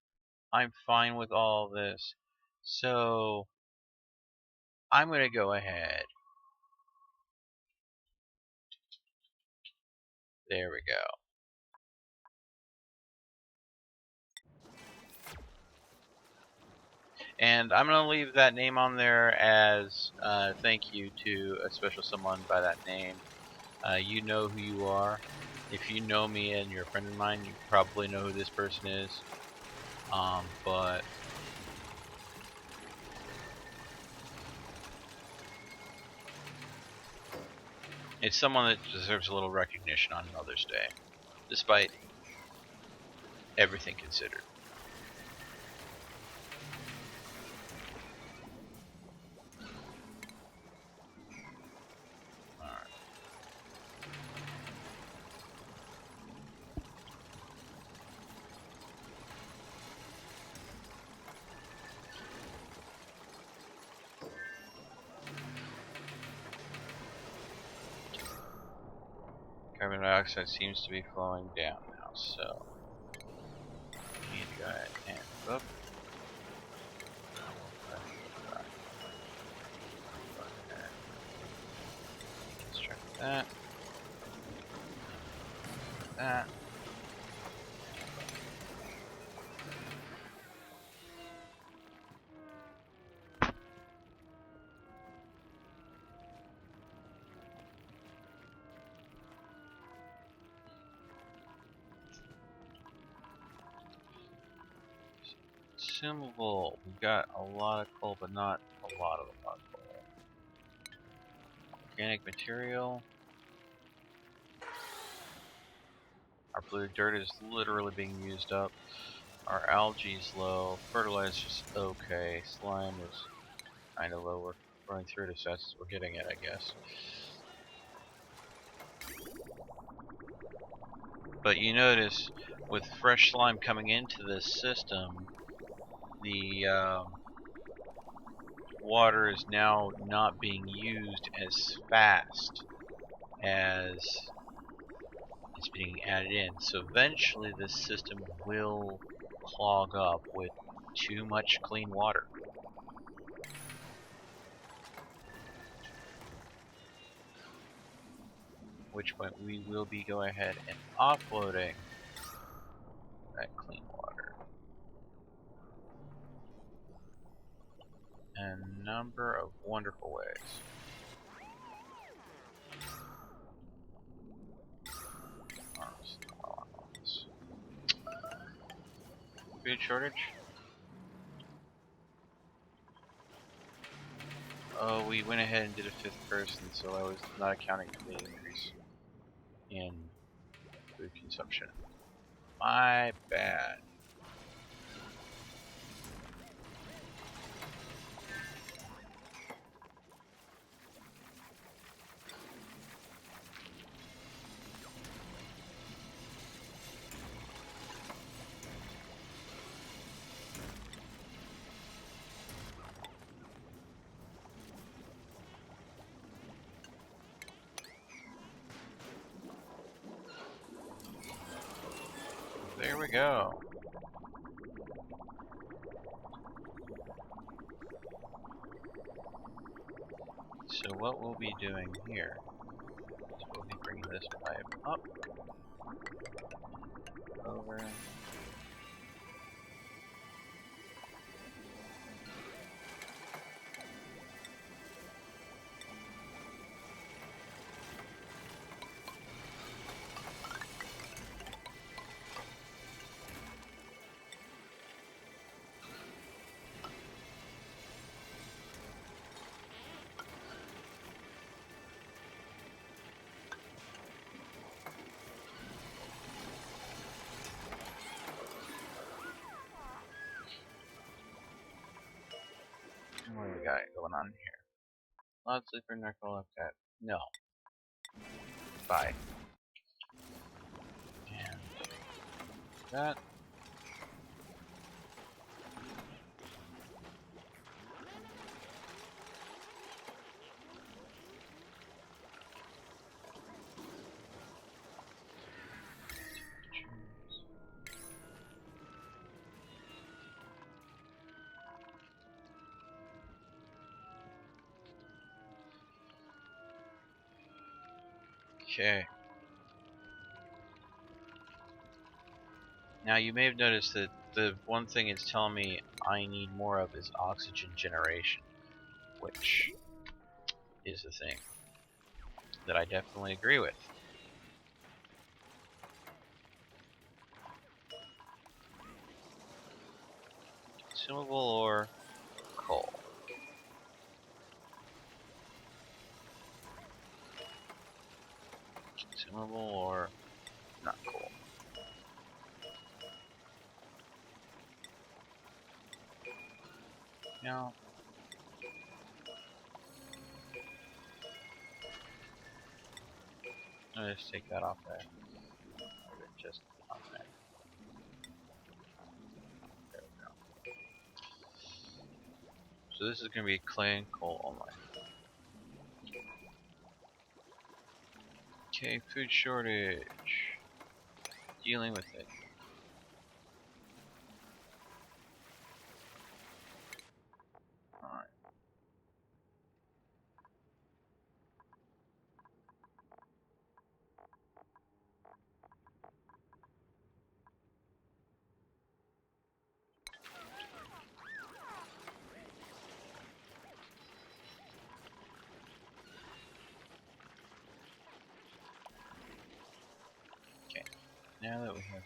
I'm fine with all of this. So I'm going to go ahead. There we go. And I'm going to leave that name on there as thank you to a special someone by that name. You know who you are. If you know me and you're a friend of mine, you probably know who this person is. But it's someone that deserves a little recognition on Mother's Day, despite everything considered. Carbon dioxide seems to be flowing down now, so we need to go ahead and up. Extract that. That. Consumable. We got a lot of coal, but not a lot of coal. Organic material. Our blue dirt is literally being used up. Our algae is low. Fertilizer's okay. Slime is kind of low. We're running through it as fast as we're getting it, I guess. But you notice, with fresh slime coming into this system, the water is now not being used as fast as it's being added in. So eventually this system will clog up with too much clean water. Which point we will be going ahead and offloading that clean water. In a number of wonderful ways. Food shortage? Oh, we went ahead and did a 5th person, so I was not accounting for the increase in food consumption. My bad. There we go. So what we'll be doing here So we'll be bringing this pipe up, over. What do we got going on here? Loud sleeper, narcoleptic. No. Bye. And that. Okay. Now you may have noticed that the one thing it's telling me I need more of is oxygen generation, which is the thing that I definitely agree with. Consumable or coal? Consumable or not coal? No. I'll just take that off there. Just on there. There we go. So this is going to be clay and coal only. Okay, food shortage. Dealing with it. Alright. Okay, now that we have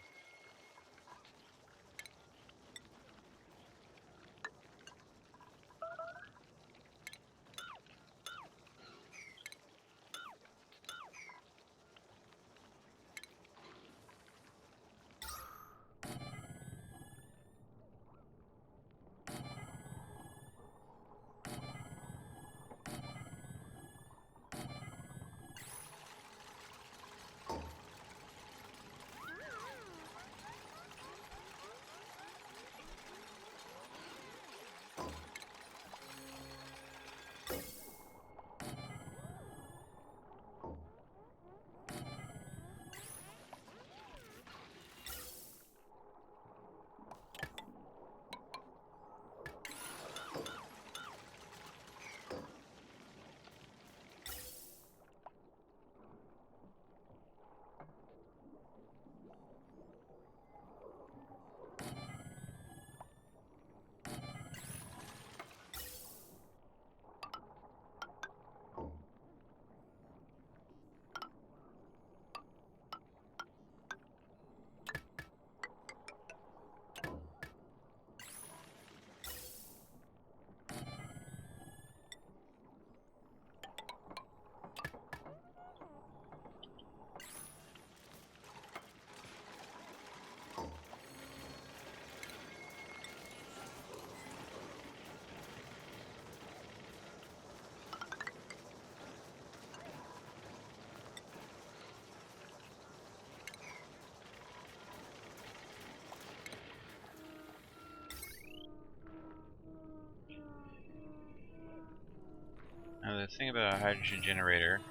now the thing about a hydrogen generator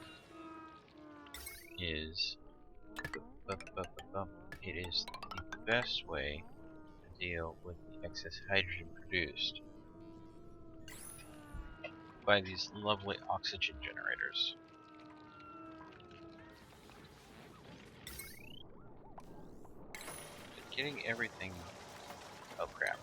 is it is the best way to deal with the excess hydrogen produced by these lovely oxygen generators. getting everything. Oh crap.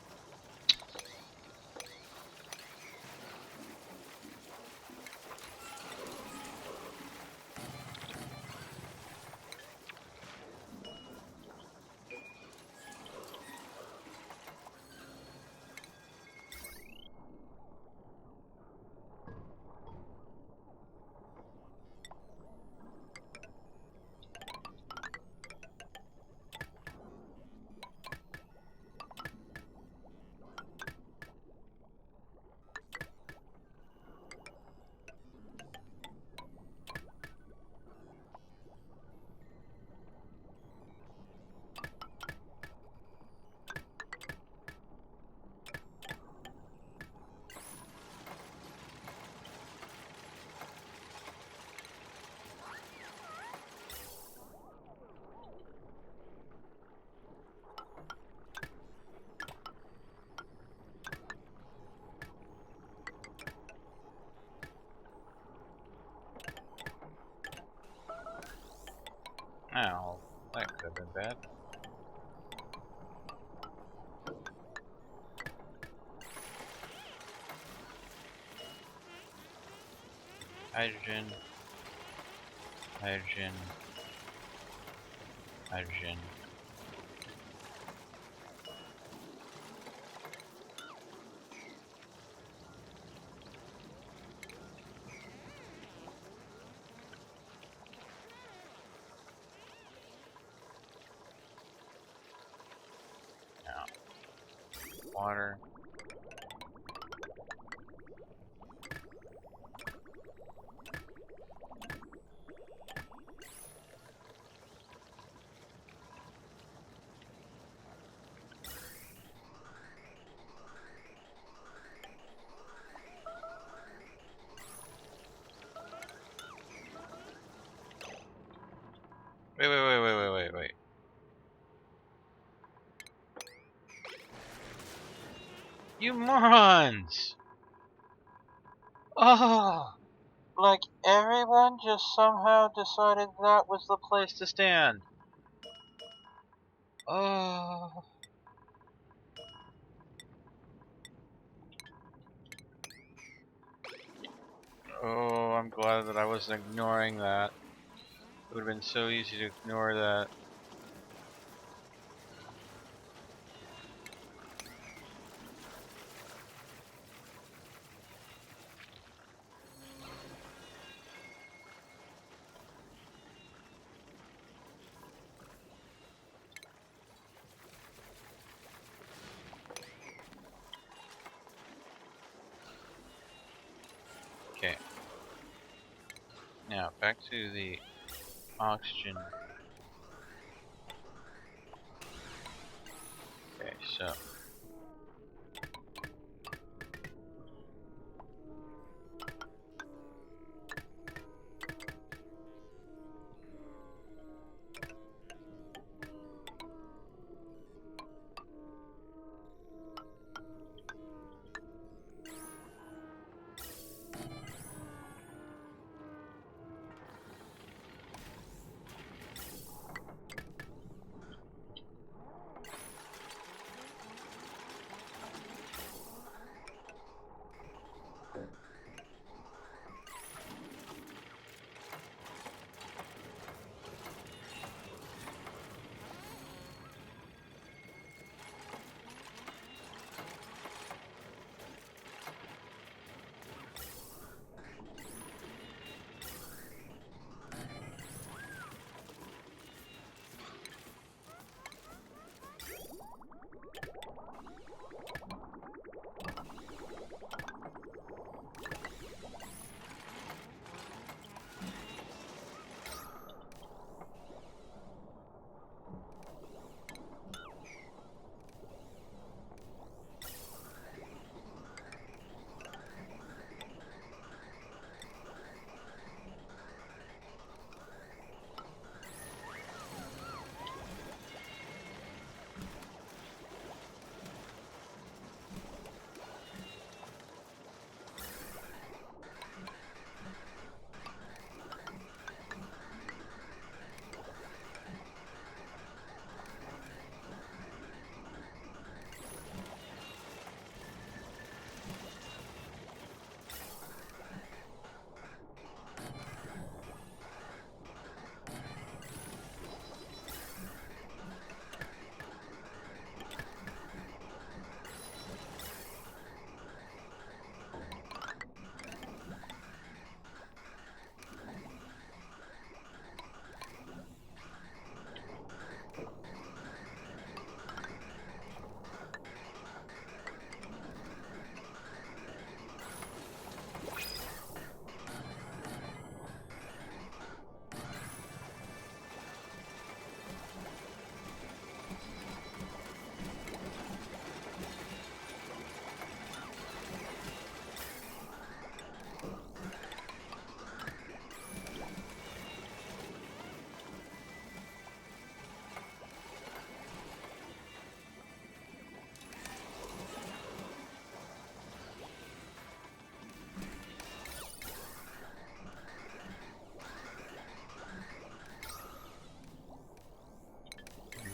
Oh, that could have been bad. Hydrogen. Hydrogen. Hydrogen. Now, water. Wait. You morons! Oh! Like everyone just somehow decided that was the place to stand. Oh. Oh, I'm glad that I wasn't ignoring that. It would have been so easy to ignore that. Okay. Now, back to the oxygen. Okay, so.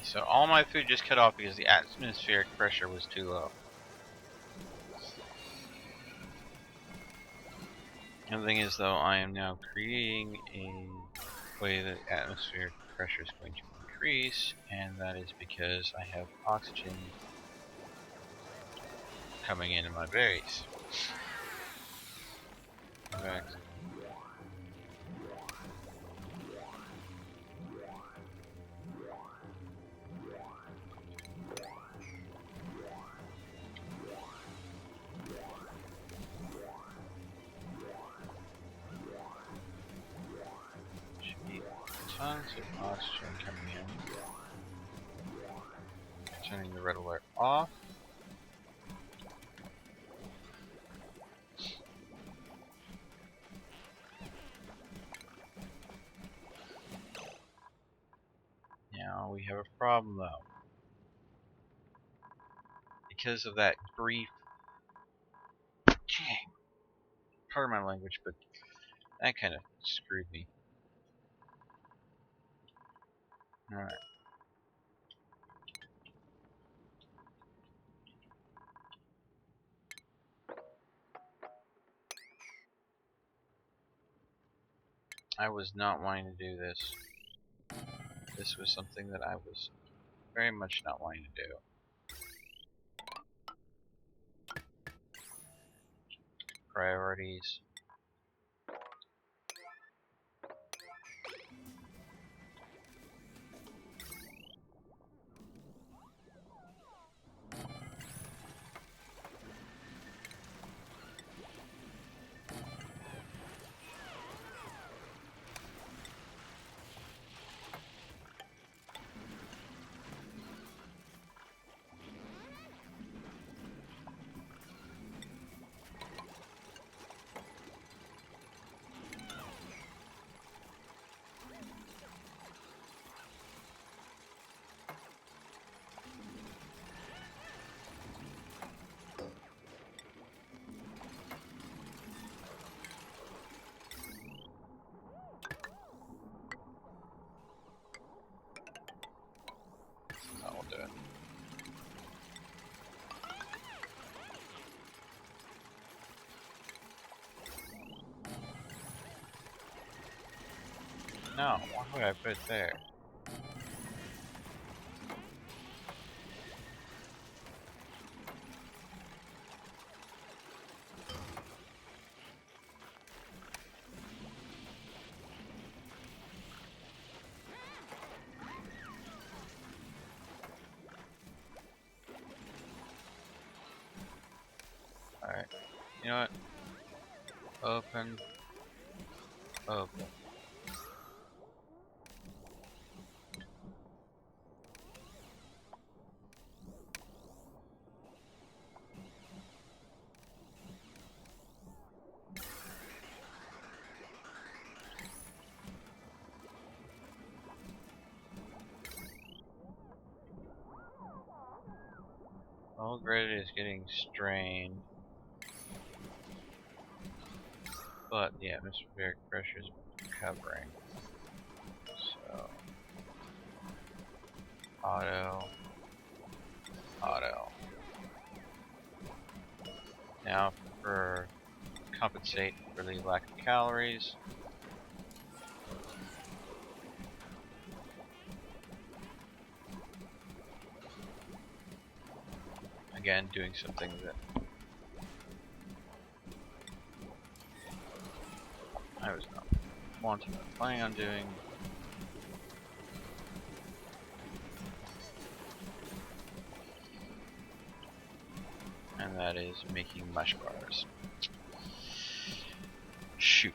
So all my food just cut off because the atmospheric pressure was too low. And the thing is, though, I am now creating a way that atmospheric pressure is going to increase, and that is because I have oxygen coming into my berries. Okay. Should be tons of oxygen coming in. Turning the red alert off. Now we have a problem, though. Because of that brief... Pardon my language, but that kind of screwed me. Alright. I was not wanting to do this. This was something that I was very much not wanting to do. Priorities. That will do it. No, why would I put it there? Alright, you know what? Open. Open. All grid is getting strained, but the atmospheric pressure is recovering. So, auto, auto. Now, for compensate for the lack of calories, again, doing something that I was not wanting or planning on doing. And that is making mush bars. Shoot.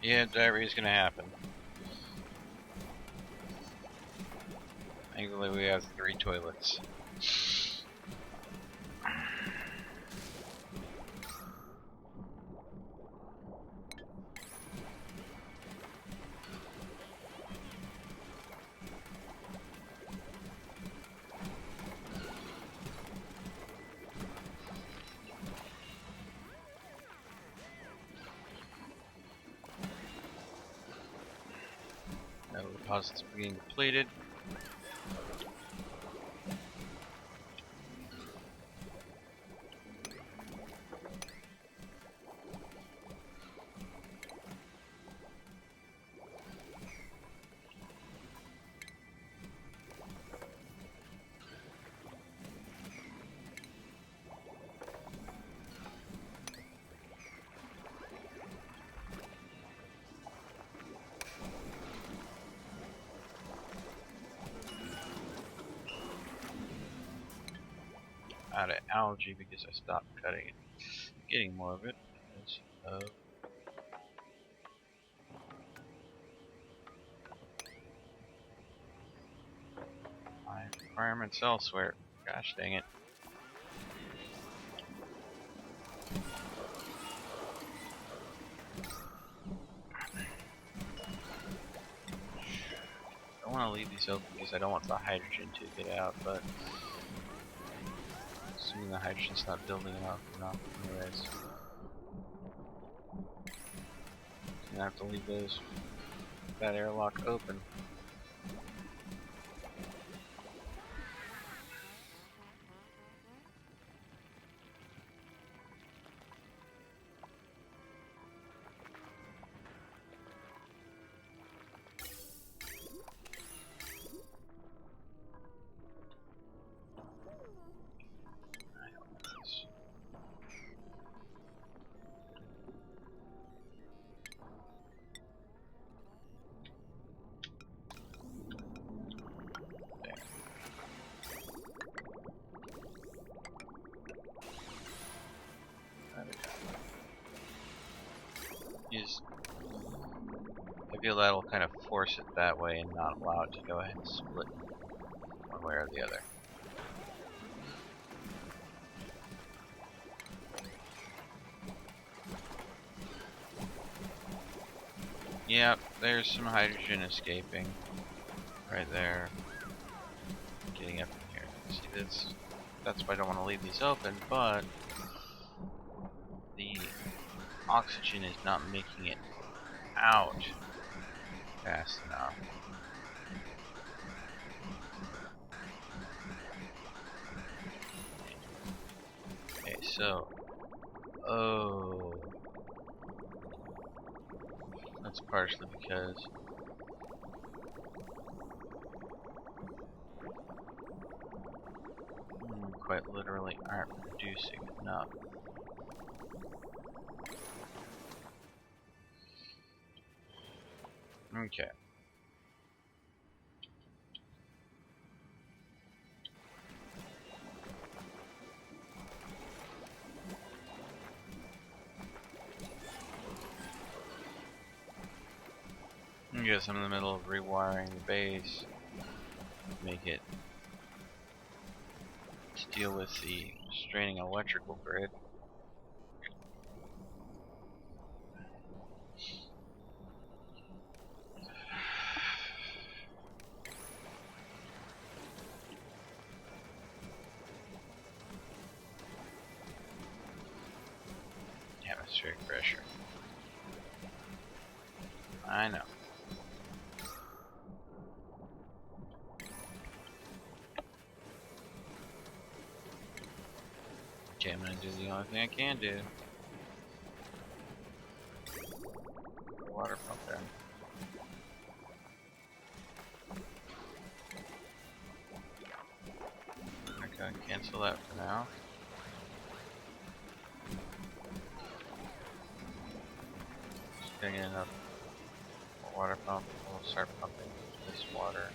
Yeah, diarrhea is gonna happen. Thankfully, we have 3 toilets. Now the deposits are being depleted. Out of algae because I stopped cutting it. Getting more of it because of my requirements elsewhere. Gosh dang it. I don't want to leave these open because I don't want the hydrogen to get out, but assuming the hydrogen's not building enough anyways. Gonna have to leave that airlock open. I feel that'll kind of force it that way and not allow it to go ahead and split one way or the other. Yep, there's some hydrogen escaping right there. Getting up in here. See, that's why I don't want to leave these open, but the oxygen is not making it out fast enough. Okay, so that's partially because quite literally aren't producing enough. Okay. I guess I'm in the middle of rewiring the base. Make it to deal with the straining electrical grid. Atmospheric pressure. I know. Okay, I'm gonna do the only thing I can do. Water pump there. Okay, cancel that for now. Just getting enough water pump. We'll start pumping this water.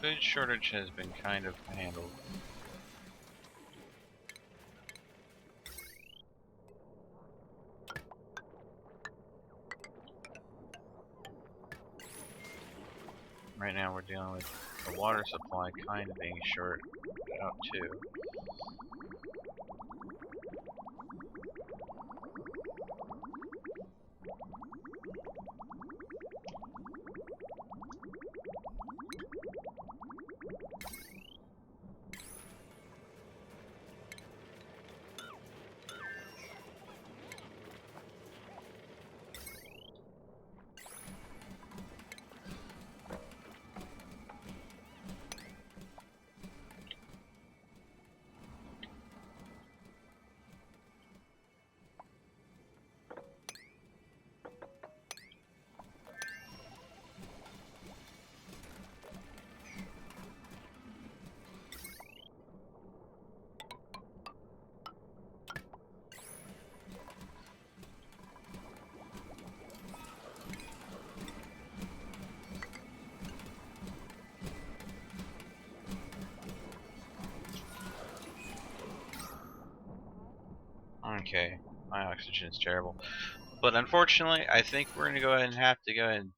Food shortage has been kind of handled. Right now we're dealing with the water supply kind of being short out too. Okay, my oxygen is terrible. But unfortunately, I think we're going to go ahead and have to go ahead and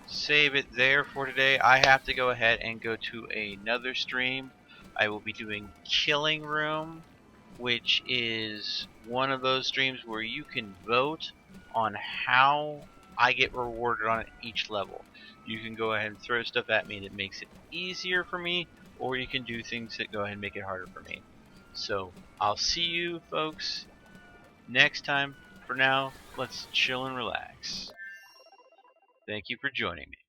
save it there for today. I have to go ahead and go to another stream. I will be doing Killing Room, which is one of those streams where you can vote on how I get rewarded on each level. You can go ahead and throw stuff at me that makes it easier for me, or you can do things that go ahead and make it harder for me. So I'll see you folks next time. For now, let's chill and relax. Thank you for joining me.